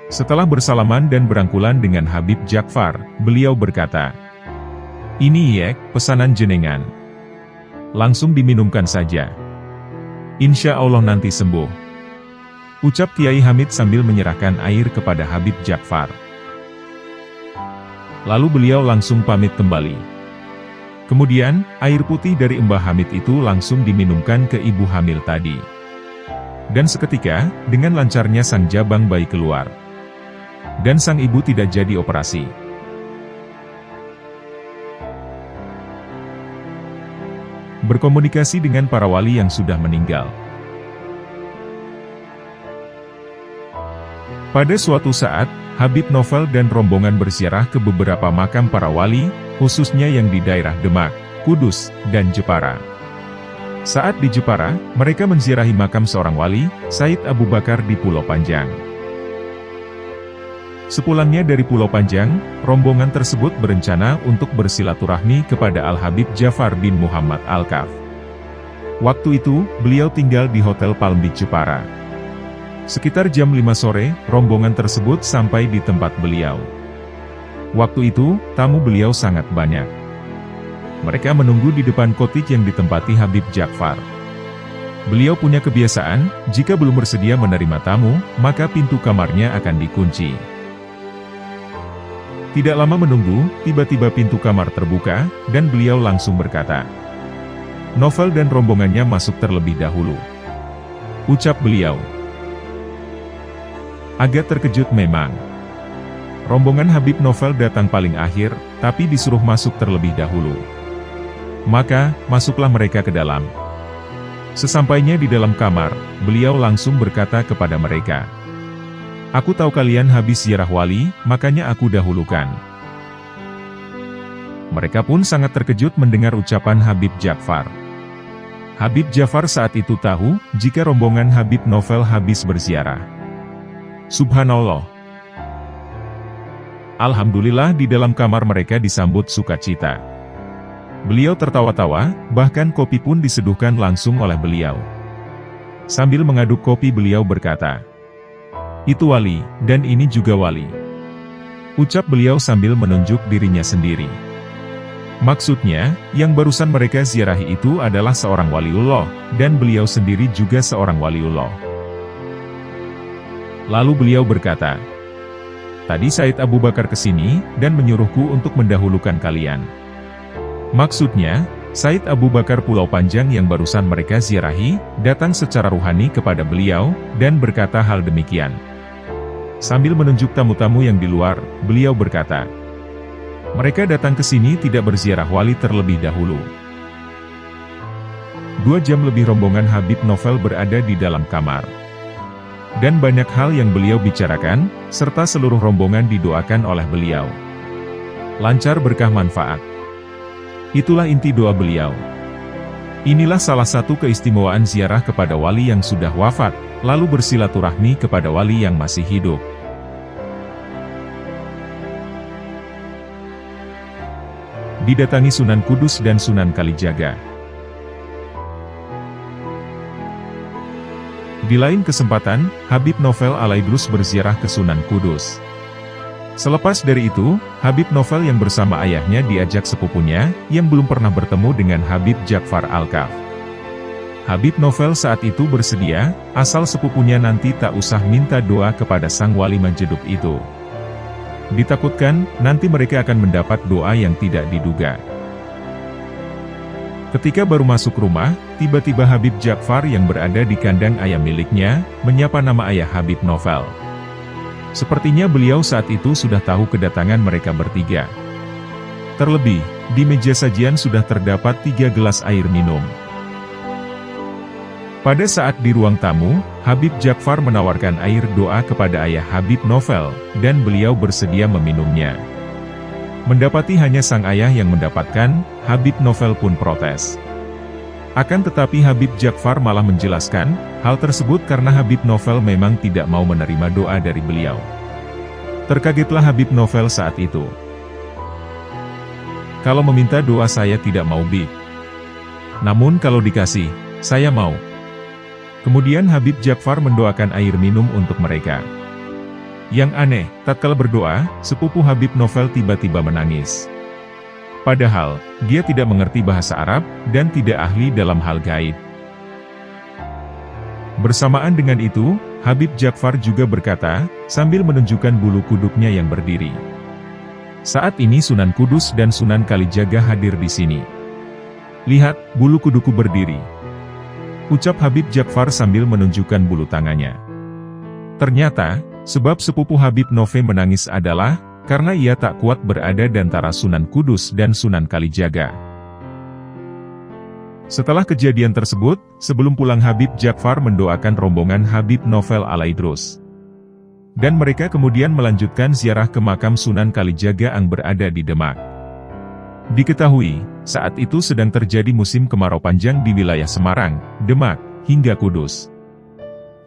Speaker 2: Setelah bersalaman dan berangkulan dengan Habib Ja'far, beliau berkata, "Ini yek, pesanan jenengan. Langsung diminumkan saja. Insya Allah nanti sembuh," ucap Kiai Hamid sambil menyerahkan air kepada Habib Ja'far. Lalu beliau langsung pamit kembali. Kemudian, air putih dari Mbah Hamid itu langsung diminumkan ke ibu hamil tadi. Dan seketika, dengan lancarnya sang jabang bayi keluar. Dan sang ibu tidak jadi operasi. Berkomunikasi dengan para wali yang sudah meninggal. Pada suatu saat, Habib Novel dan rombongan berziarah ke beberapa makam para wali, khususnya yang di daerah Demak, Kudus, dan Jepara. Saat di Jepara, mereka menziarahi makam seorang wali, Said Abu Bakar di Pulau Panjang. Sepulangnya dari Pulau Panjang, rombongan tersebut berencana untuk bersilaturahmi kepada Al-Habib Ja'far bin Muhammad Al-Kaf. Waktu itu, beliau tinggal di Hotel Palm Beach Jepara. Sekitar jam 5 sore, rombongan tersebut sampai di tempat beliau. Waktu itu, tamu beliau sangat banyak. Mereka menunggu di depan kotik yang ditempati Habib Ja'far. Beliau punya kebiasaan, jika belum bersedia menerima tamu, maka pintu kamarnya akan dikunci. Tidak lama menunggu, tiba-tiba pintu kamar terbuka, dan beliau langsung berkata, "Novel dan rombongannya masuk terlebih dahulu," ucap beliau. Agak terkejut memang. Rombongan Habib Novel datang paling akhir, tapi disuruh masuk terlebih dahulu. Maka, masuklah mereka ke dalam. Sesampainya di dalam kamar, beliau langsung berkata kepada mereka, "Aku tahu kalian habis ziarah wali, makanya aku dahulukan." Mereka pun sangat terkejut mendengar ucapan Habib Ja'far. Habib Ja'far saat itu tahu, jika rombongan Habib Novel habis berziarah. Subhanallah. Alhamdulillah di dalam kamar mereka disambut sukacita. Beliau tertawa-tawa, bahkan kopi pun diseduhkan langsung oleh beliau. Sambil mengaduk kopi beliau berkata, "Itu wali, dan ini juga wali," ucap beliau sambil menunjuk dirinya sendiri. Maksudnya, yang barusan mereka ziarahi itu adalah seorang waliullah, dan beliau sendiri juga seorang waliullah. Lalu beliau berkata, "Tadi Said Abu Bakar kesini, dan menyuruhku untuk mendahulukan kalian." Maksudnya, Said Abu Bakar Pulau Panjang yang barusan mereka ziarahi, datang secara ruhani kepada beliau, dan berkata hal demikian. Sambil menunjuk tamu-tamu yang di luar, beliau berkata, "Mereka datang ke sini tidak berziarah wali terlebih dahulu." 2 jam lebih rombongan Habib Novel berada di dalam kamar. Dan banyak hal yang beliau bicarakan, serta seluruh rombongan didoakan oleh beliau. Lancar berkah manfaat. Itulah inti doa beliau. Inilah salah satu keistimewaan ziarah kepada wali yang sudah wafat, lalu bersilaturahmi kepada wali yang masih hidup. Didatangi Sunan Kudus dan Sunan Kalijaga. Di lain kesempatan, Habib Novel Alaidrus berziarah ke Sunan Kudus. Selepas dari itu, Habib Novel yang bersama ayahnya diajak sepupunya, yang belum pernah bertemu dengan Habib Ja'far Al-Kaf. Habib Novel saat itu bersedia, asal sepupunya nanti tak usah minta doa kepada sang wali Manjedub itu. Ditakutkan, nanti mereka akan mendapat doa yang tidak diduga. Ketika baru masuk rumah, tiba-tiba Habib Ja'far yang berada di kandang ayam miliknya, menyapa nama ayah Habib Novel. Sepertinya beliau saat itu sudah tahu kedatangan mereka bertiga. Terlebih, di meja sajian sudah terdapat 3 gelas air minum. Pada saat di ruang tamu, Habib Ja'far menawarkan air doa kepada ayah Habib Novel, dan beliau bersedia meminumnya. Mendapati hanya sang ayah yang mendapatkan, Habib Novel pun protes. Akan tetapi Habib Ja'far malah menjelaskan, hal tersebut karena Habib Novel memang tidak mau menerima doa dari beliau. Terkagetlah Habib Novel saat itu. "Kalau meminta doa saya tidak mau Bib. Namun kalau dikasih, saya mau." Kemudian Habib Ja'far mendoakan air minum untuk mereka. Yang aneh, tatkala berdoa, sepupu Habib Novel tiba-tiba menangis. Padahal, dia tidak mengerti bahasa Arab, dan tidak ahli dalam hal gaib. Bersamaan dengan itu, Habib Ja'far juga berkata, sambil menunjukkan bulu kuduknya yang berdiri. "Saat ini Sunan Kudus dan Sunan Kalijaga hadir di sini. Lihat, bulu kuduku berdiri," ucap Habib Ja'far sambil menunjukkan bulu tangannya. Ternyata, sebab sepupu Habib Novel menangis adalah, karena ia tak kuat berada di antara Sunan Kudus dan Sunan Kalijaga. Setelah kejadian tersebut, sebelum pulang Habib Ja'far mendoakan rombongan Habib Novel Alaidrus. Dan mereka kemudian melanjutkan ziarah ke makam Sunan Kalijaga yang berada di Demak. Diketahui, saat itu sedang terjadi musim kemarau panjang di wilayah Semarang, Demak, hingga Kudus.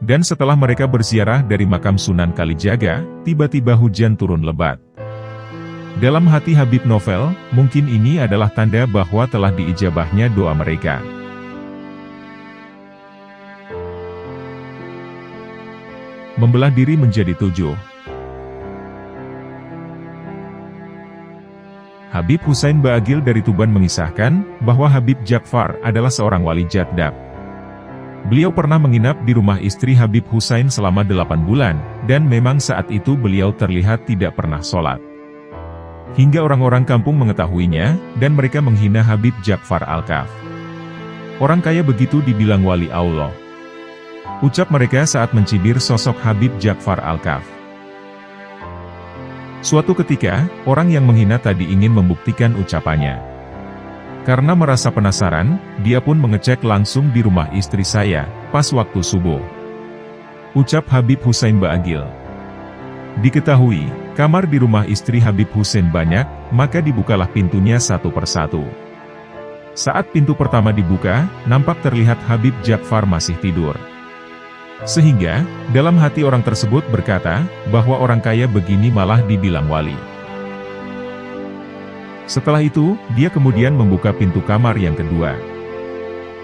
Speaker 2: Dan setelah mereka berziarah dari makam Sunan Kalijaga, tiba-tiba hujan turun lebat. Dalam hati Habib Novel, mungkin ini adalah tanda bahwa telah diijabahnya doa mereka. membelah diri menjadi 7. Habib Husain Ba'agil dari Tuban mengisahkan, bahwa Habib Ja'far adalah seorang wali jadab. Beliau pernah menginap di rumah istri Habib Husain selama 8 bulan, dan memang saat itu beliau terlihat tidak pernah sholat. Hingga orang-orang kampung mengetahuinya, dan mereka menghina Habib Ja'far Al-Kaf. Orang kaya begitu dibilang wali Allah. Ucap mereka saat mencibir sosok Habib Ja'far Al-Kaf. Suatu ketika, orang yang menghina tadi ingin membuktikan ucapannya. Karena merasa penasaran, dia pun mengecek langsung di rumah istri saya, pas waktu subuh. Ucap Habib Husain Ba'agil. Diketahui, kamar di rumah istri Habib Husain banyak, maka dibukalah pintunya satu persatu. Saat pintu pertama dibuka, nampak terlihat Habib Ja'far masih tidur. Sehingga, dalam hati orang tersebut berkata, bahwa orang kaya begini malah dibilang wali. Setelah itu, dia kemudian membuka pintu kamar yang kedua.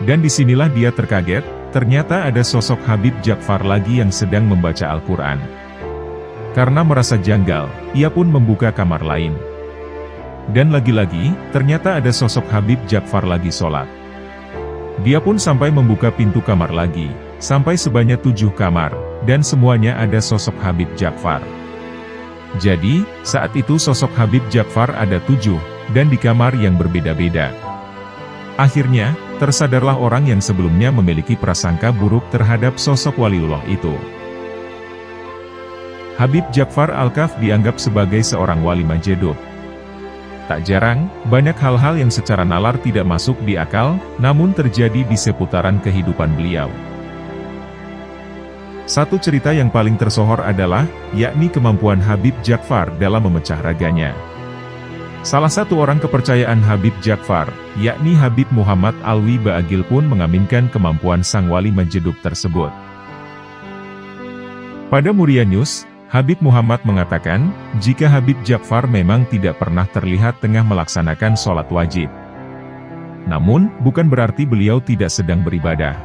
Speaker 2: Dan disinilah dia terkaget, ternyata ada sosok Habib Ja'far lagi yang sedang membaca Al-Quran. Karena merasa janggal, ia pun membuka kamar lain. Dan lagi-lagi, ternyata ada sosok Habib Ja'far lagi sholat. Dia pun sampai membuka pintu kamar lagi, sampai sebanyak 7 kamar, dan semuanya ada sosok Habib Ja'far. Jadi, saat itu sosok Habib Ja'far ada 7, dan di kamar yang berbeda-beda. Akhirnya, tersadarlah orang yang sebelumnya memiliki prasangka buruk terhadap sosok waliullah itu. Habib Ja'far Al-Kaf dianggap sebagai seorang wali majedub. Tak jarang, banyak hal-hal yang secara nalar tidak masuk di akal, namun terjadi di seputaran kehidupan beliau. Satu cerita yang paling tersohor adalah, yakni kemampuan Habib Ja'far dalam memecah raganya. Salah satu orang kepercayaan Habib Ja'far, yakni Habib Muhammad Alwi Ba'agil pun mengaminkan kemampuan sang wali majedub tersebut. Pada Muria News, Habib Muhammad mengatakan, jika Habib Ja'far memang tidak pernah terlihat tengah melaksanakan sholat wajib. Namun, bukan berarti beliau tidak sedang beribadah.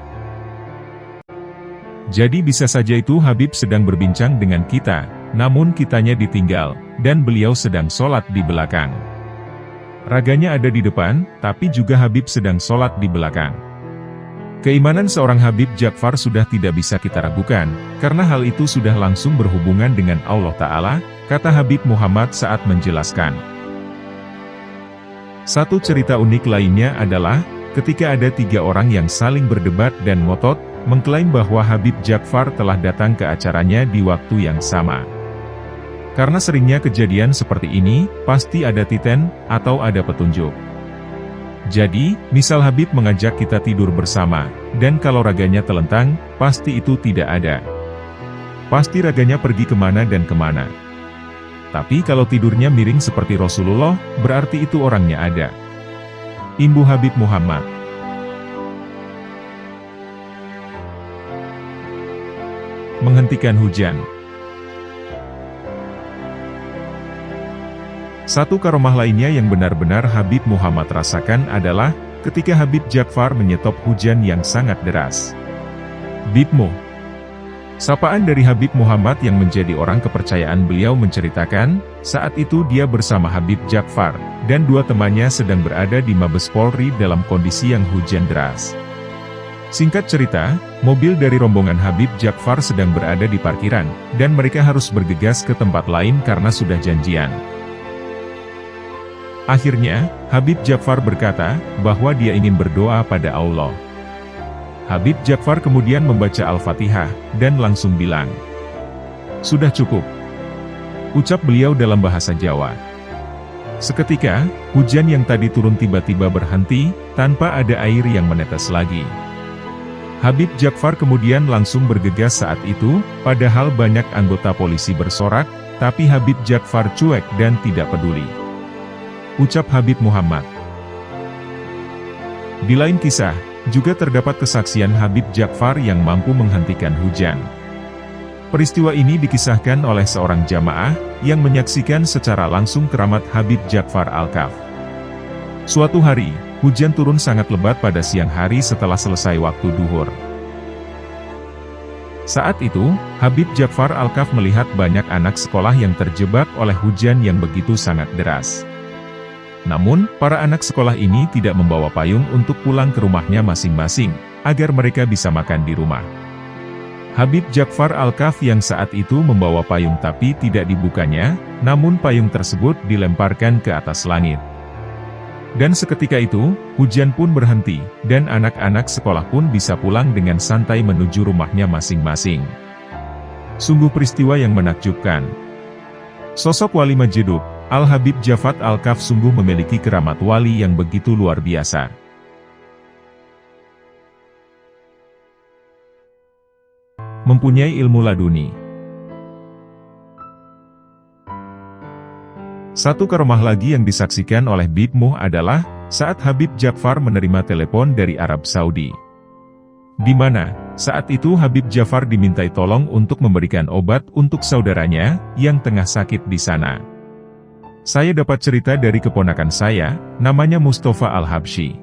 Speaker 2: Jadi bisa saja itu Habib sedang berbincang dengan kita, namun kitanya ditinggal, dan beliau sedang sholat di belakang. Raganya ada di depan, tapi juga Habib sedang sholat di belakang. Keimanan seorang Habib Ja'far sudah tidak bisa kita ragukan, karena hal itu sudah langsung berhubungan dengan Allah Ta'ala, kata Habib Muhammad saat menjelaskan. Satu cerita unik lainnya adalah, ketika ada 3 orang yang saling berdebat dan ngotot, mengklaim bahwa Habib Ja'far telah datang ke acaranya di waktu yang sama. Karena seringnya kejadian seperti ini, pasti ada titen, atau ada petunjuk. Jadi, misal Habib mengajak kita tidur bersama, dan kalau raganya telentang, pasti itu tidak ada. Pasti raganya pergi kemana dan kemana. Tapi kalau tidurnya miring seperti Rasulullah, berarti itu orangnya ada. Imbu Habib Muhammad. Menghentikan hujan. Satu karomah lainnya yang benar-benar Habib Muhammad rasakan adalah, ketika Habib Ja'far menyetop hujan yang sangat deras. Bibmu. Sapaan dari Habib Muhammad yang menjadi orang kepercayaan beliau menceritakan, saat itu dia bersama Habib Ja'far, dan 2 temannya sedang berada di Mabes Polri dalam kondisi yang hujan deras. Singkat cerita, mobil dari rombongan Habib Ja'far sedang berada di parkiran, dan mereka harus bergegas ke tempat lain karena sudah janjian. Akhirnya, Habib Ja'far berkata, bahwa dia ingin berdoa pada Allah. Habib Ja'far kemudian membaca Al-Fatihah, dan langsung bilang, "Sudah cukup," ucap beliau dalam bahasa Jawa. Seketika, hujan yang tadi turun tiba-tiba berhenti, tanpa ada air yang menetes lagi. Habib Ja'far kemudian langsung bergegas saat itu, padahal banyak anggota polisi bersorak, tapi Habib Ja'far cuek dan tidak peduli. Ucap Habib Muhammad. Di lain kisah, juga terdapat kesaksian Habib Ja'far yang mampu menghentikan hujan. Peristiwa ini dikisahkan oleh seorang jamaah, yang menyaksikan secara langsung keramat Habib Ja'far Al-Kaf. Suatu hari, hujan turun sangat lebat pada siang hari setelah selesai waktu duhur. Saat itu, Habib Ja'far Al-Kaf melihat banyak anak sekolah yang terjebak oleh hujan yang begitu sangat deras. Namun, para anak sekolah ini tidak membawa payung untuk pulang ke rumahnya masing-masing, agar mereka bisa makan di rumah. Habib Ja'far Al-Kaf yang saat itu membawa payung tapi tidak dibukanya, namun payung tersebut dilemparkan ke atas langit. Dan seketika itu, hujan pun berhenti, dan anak-anak sekolah pun bisa pulang dengan santai menuju rumahnya masing-masing. Sungguh peristiwa yang menakjubkan. Sosok wali Majidub, Al-Habib Ja'far Al-Kaf sungguh memiliki keramat wali yang begitu luar biasa. Mempunyai ilmu laduni. Satu karomah lagi yang disaksikan oleh Bib Muh adalah saat Habib Ja'far menerima telepon dari Arab Saudi. Di mana, saat itu Habib Ja'far dimintai tolong untuk memberikan obat untuk saudaranya yang tengah sakit di sana. Saya dapat cerita dari keponakan saya, namanya Mustafa Al-Habsyi.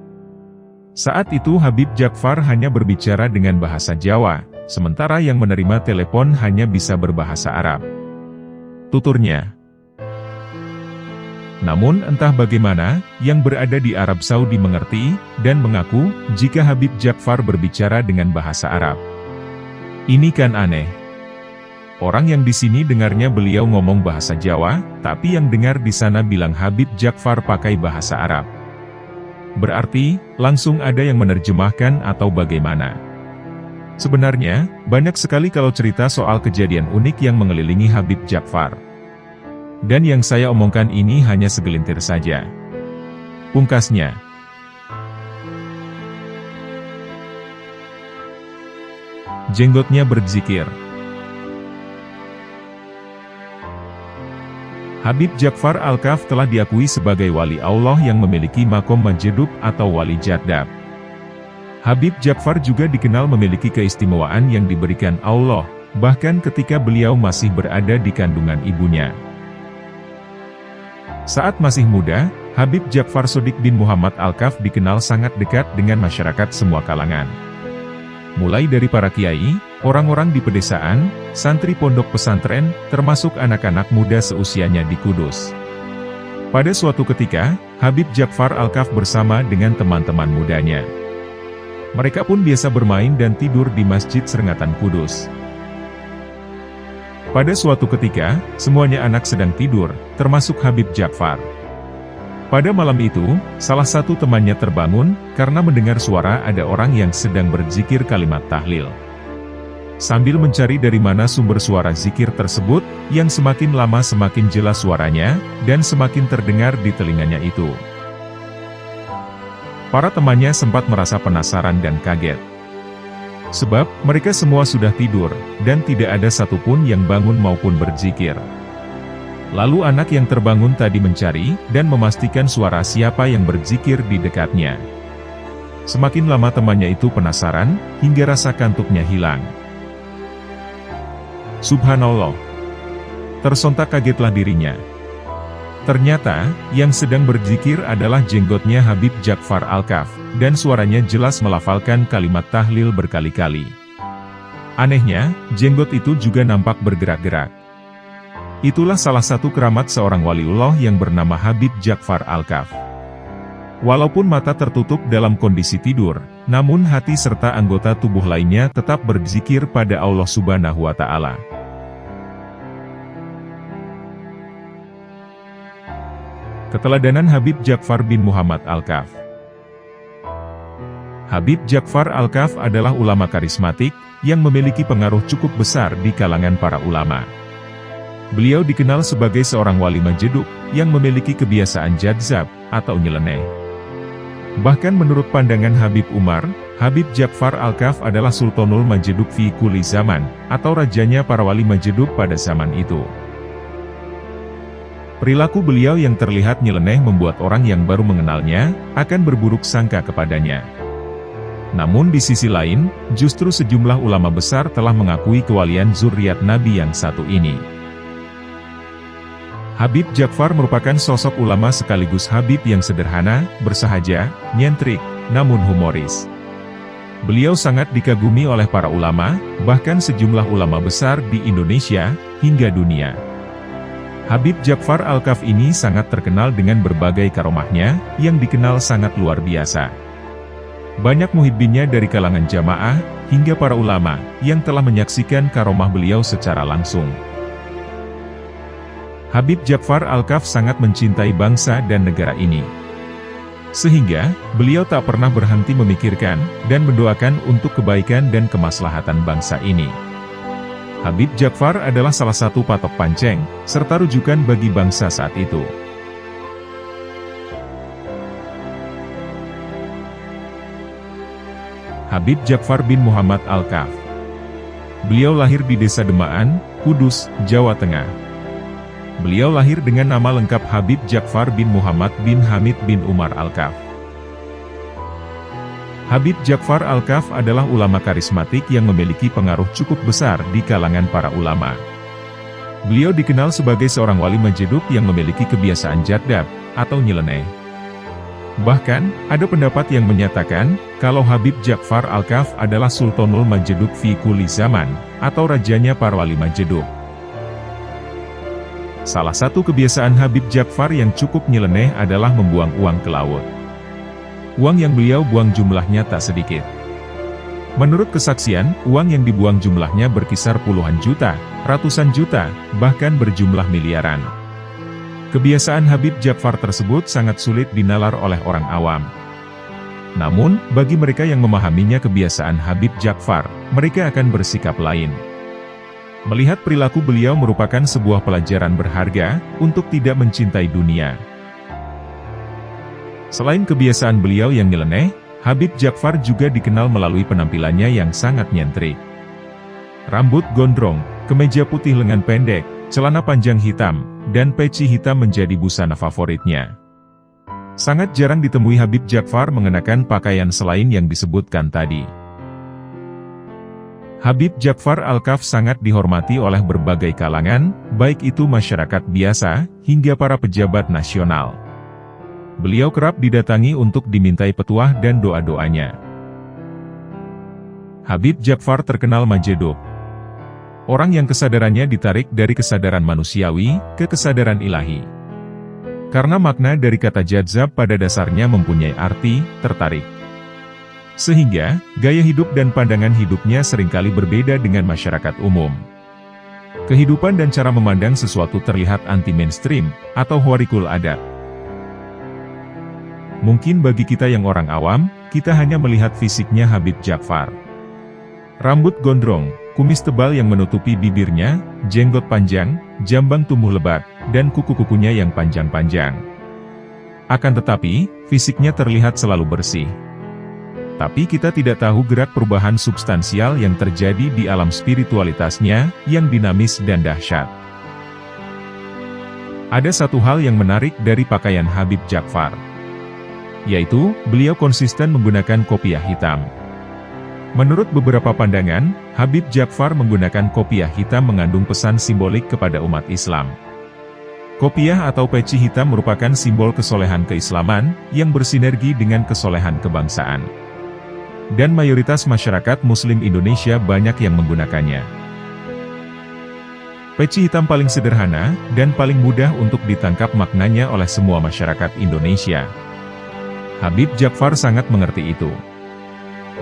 Speaker 2: Saat itu Habib Ja'far hanya berbicara dengan bahasa Jawa, sementara yang menerima telepon hanya bisa berbahasa Arab. Tuturnya. Namun entah bagaimana, yang berada di Arab Saudi mengerti, dan mengaku, jika Habib Ja'far berbicara dengan bahasa Arab. Ini kan aneh. Orang yang di sini dengarnya beliau ngomong bahasa Jawa, tapi yang dengar di sana bilang Habib Ja'far pakai bahasa Arab. Berarti, langsung ada yang menerjemahkan atau bagaimana? Sebenarnya, banyak sekali kalau cerita soal kejadian unik yang mengelilingi Habib Ja'far. Dan yang saya omongkan ini hanya segelintir saja. Pungkasnya, jenggotnya berzikir. Habib Ja'far Al-Kaf telah diakui sebagai wali Allah yang memiliki makom Majidub atau wali jadab. Habib Ja'far juga dikenal memiliki keistimewaan yang diberikan Allah, bahkan ketika beliau masih berada di kandungan ibunya. Saat masih muda, Habib Ja'far Shodiq bin Muhammad Al-Kaf dikenal sangat dekat dengan masyarakat semua kalangan. Mulai dari para kiai, orang-orang di pedesaan, santri pondok pesantren, termasuk anak-anak muda seusianya di Kudus. Pada suatu ketika, Habib Ja'far Al-Kaf bersama dengan teman-teman mudanya. Mereka pun biasa bermain dan tidur di Masjid Serengatan Kudus. Pada suatu ketika, semuanya anak sedang tidur, termasuk Habib Ja'far. Pada malam itu, salah satu temannya terbangun, karena mendengar suara ada orang yang sedang berzikir kalimat tahlil. Sambil mencari dari mana sumber suara zikir tersebut, yang semakin lama semakin jelas suaranya, dan semakin terdengar di telinganya itu. Para temannya sempat merasa penasaran dan kaget. Sebab, mereka semua sudah tidur, dan tidak ada satupun yang bangun maupun berzikir. Lalu anak yang terbangun tadi mencari, dan memastikan suara siapa yang berzikir di dekatnya. Semakin lama temannya itu penasaran, hingga rasa kantuknya hilang. Subhanallah. Tersontak kagetlah dirinya. Ternyata, yang sedang berzikir adalah jenggotnya Habib Ja'far Al-Kaf, dan suaranya jelas melafalkan kalimat tahlil berkali-kali. Anehnya, jenggot itu juga nampak bergerak-gerak. Itulah salah satu keramat seorang waliullah yang bernama Habib Ja'far Al-Kaf. Walaupun mata tertutup dalam kondisi tidur, namun hati serta anggota tubuh lainnya tetap berzikir pada Allah Subhanahu wa Ta'ala. Keteladanan Habib Ja'far bin Muhammad Al-Kaf. Habib Ja'far Al-Kaf adalah ulama karismatik, yang memiliki pengaruh cukup besar di kalangan para ulama. Beliau dikenal sebagai seorang wali Majidub, yang memiliki kebiasaan jadzab, atau nyeleneh. Bahkan menurut pandangan Habib Umar, Habib Ja'far Al-Kaf adalah Sultanul Majidub fi kulli zaman, atau rajanya para wali Majidub pada zaman itu. Perilaku beliau yang terlihat nyeleneh membuat orang yang baru mengenalnya, akan berburuk sangka kepadanya. Namun di sisi lain, justru sejumlah ulama besar telah mengakui kewalian zuriat Nabi yang satu ini. Habib Ja'far merupakan sosok ulama sekaligus Habib yang sederhana, bersahaja, nyentrik, namun humoris. Beliau sangat dikagumi oleh para ulama, bahkan sejumlah ulama besar di Indonesia, hingga dunia. Habib Djafar Alkaf ini sangat terkenal dengan berbagai karomahnya, yang dikenal sangat luar biasa. Banyak muhibbinnya dari kalangan jamaah, hingga para ulama, yang telah menyaksikan karomah beliau secara langsung. Habib Djafar Alkaf sangat mencintai bangsa dan negara ini. Sehingga, beliau tak pernah berhenti memikirkan, dan mendoakan untuk kebaikan dan kemaslahatan bangsa ini. Habib Djafar adalah salah satu patok panceng, serta rujukan bagi bangsa saat itu. Habib Djafar bin Muhammad Alkaf. Beliau lahir di Desa Demaan, Kudus, Jawa Tengah. Beliau lahir dengan nama lengkap Habib Djafar bin Muhammad bin Hamid bin Umar Alkaf. Habib Djafar Alkaf adalah ulama karismatik yang memiliki pengaruh cukup besar di kalangan para ulama. Beliau dikenal sebagai seorang wali Majedub yang memiliki kebiasaan jadab, atau nyeleneh. Bahkan, ada pendapat yang menyatakan, kalau Habib Djafar Alkaf adalah Sultanul Majedub fi kulli zaman, atau rajanya para wali Majedub. Salah satu kebiasaan Habib Djafar yang cukup nyeleneh adalah membuang uang ke laut. Uang yang beliau buang jumlahnya tak sedikit. Menurut kesaksian, uang yang dibuang jumlahnya berkisar puluhan juta, ratusan juta, bahkan berjumlah miliaran. Kebiasaan Habib Djafar tersebut sangat sulit dinalar oleh orang awam. Namun, bagi mereka yang memahaminya kebiasaan Habib Djafar, mereka akan bersikap lain. Melihat perilaku beliau merupakan sebuah pelajaran berharga, untuk tidak mencintai dunia. Selain kebiasaan beliau yang nyeleneh, Habib Djafar juga dikenal melalui penampilannya yang sangat nyentrik. Rambut gondrong, kemeja putih lengan pendek, celana panjang hitam, dan peci hitam menjadi busana favoritnya. Sangat jarang ditemui Habib Djafar mengenakan pakaian selain yang disebutkan tadi. Habib Djafar Alkaf sangat dihormati oleh berbagai kalangan, baik itu masyarakat biasa, hingga para pejabat nasional. Beliau kerap didatangi untuk dimintai petuah dan doa-doanya. Habib Djafar terkenal Majedub. Orang yang kesadarannya ditarik dari kesadaran manusiawi, ke kesadaran ilahi. Karena makna dari kata jadzab pada dasarnya mempunyai arti, tertarik. Sehingga, gaya hidup dan pandangan hidupnya seringkali berbeda dengan masyarakat umum. Kehidupan dan cara memandang sesuatu terlihat anti-mainstream, atau khawarikul adat. Mungkin bagi kita yang orang awam, kita hanya melihat fisiknya Habib Djafar. Rambut gondrong, kumis tebal yang menutupi bibirnya, jenggot panjang, jambang tumbuh lebat, dan kuku-kukunya yang panjang-panjang. Akan tetapi, fisiknya terlihat selalu bersih. Tapi kita tidak tahu gerak perubahan substansial yang terjadi di alam spiritualitasnya, yang dinamis dan dahsyat. Ada satu hal yang menarik dari pakaian Habib Djafar, yaitu, beliau konsisten menggunakan kopiah hitam. Menurut beberapa pandangan, Habib Djafar menggunakan kopiah hitam mengandung pesan simbolik kepada umat Islam. Kopiah atau peci hitam merupakan simbol kesolehan keislaman, yang bersinergi dengan kesolehan kebangsaan. Dan mayoritas masyarakat Muslim Indonesia banyak yang menggunakannya. Peci hitam paling sederhana, dan paling mudah untuk ditangkap maknanya oleh semua masyarakat Indonesia. Habib Djafar sangat mengerti itu.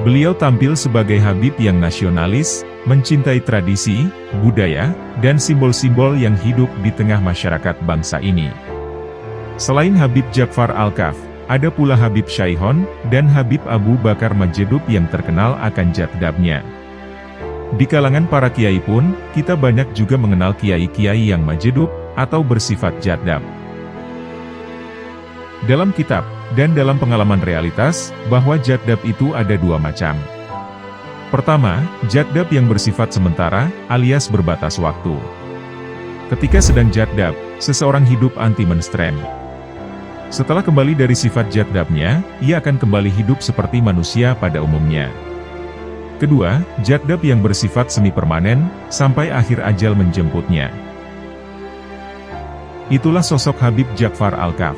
Speaker 2: Beliau tampil sebagai Habib yang nasionalis, mencintai tradisi, budaya, dan simbol-simbol yang hidup di tengah masyarakat bangsa ini. Selain Habib Djafar Alkaf, ada pula Habib Syaihon, dan Habib Abu Bakar Majedub yang terkenal akan jadabnya. Di kalangan para kiai pun, kita banyak juga mengenal kiai-kiai yang Majedub, atau bersifat jadab. Dalam kitab, dan dalam pengalaman realitas, bahwa jadab itu ada dua macam. Pertama, jadab yang bersifat sementara, alias berbatas waktu. Ketika sedang jadab, seseorang hidup anti-mainstream. Setelah kembali dari sifat jadabnya, ia akan kembali hidup seperti manusia pada umumnya. Kedua, jadab yang bersifat semi-permanen, sampai akhir ajal menjemputnya. Itulah sosok Habib Djafar Alkaf.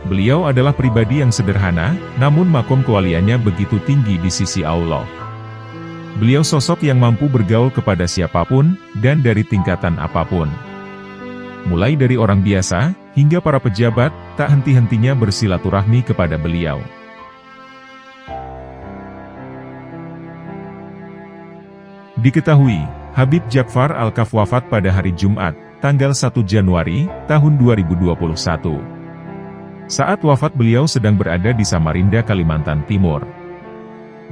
Speaker 2: Beliau adalah pribadi yang sederhana, namun makom kewaliannya begitu tinggi di sisi Allah. Beliau sosok yang mampu bergaul kepada siapapun, dan dari tingkatan apapun. Mulai dari orang biasa, hingga para pejabat, tak henti-hentinya bersilaturahmi kepada beliau. Diketahui, Habib Ja'far Al-Kaf wafat pada hari Jumat, tanggal 1 Januari, tahun 2021. Saat wafat beliau sedang berada di Samarinda, Kalimantan Timur.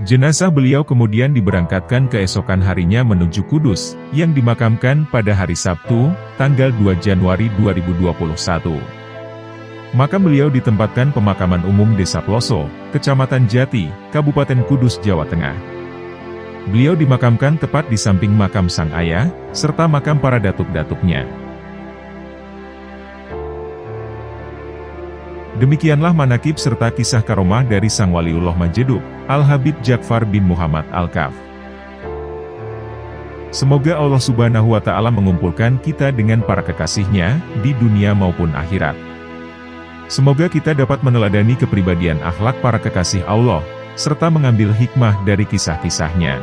Speaker 2: Jenazah beliau kemudian diberangkatkan keesokan harinya menuju Kudus, yang dimakamkan pada hari Sabtu, tanggal 2 Januari 2021. Makam beliau ditempatkan pemakaman umum Desa Ploso, Kecamatan Jati, Kabupaten Kudus, Jawa Tengah. Beliau dimakamkan tepat di samping makam sang ayah, serta makam para datuk-datuknya. Demikianlah manakib serta kisah karomah dari Sang Waliullah Majedub, Al-Habib Ja'far bin Muhammad Al-Kaf. Semoga Allah Subhanahu wa Ta'ala mengumpulkan kita dengan para kekasihnya, di dunia maupun akhirat. Semoga kita dapat meneladani kepribadian akhlak para kekasih Allah, serta mengambil hikmah dari kisah-kisahnya.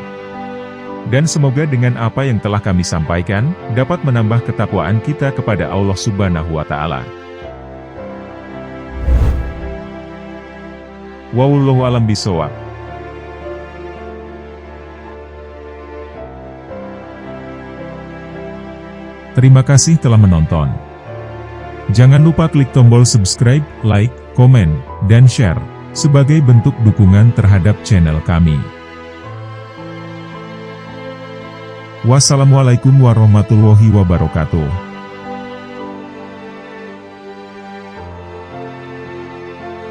Speaker 2: Dan semoga dengan apa yang telah kami sampaikan, dapat menambah ketakwaan kita kepada Allah Subhanahu wa Ta'ala. Wallahu a'lam bishawab. Terima kasih telah menonton. Jangan lupa klik tombol subscribe, like, komen, dan share, sebagai bentuk dukungan terhadap channel kami. Wassalamualaikum warahmatullahi wabarakatuh.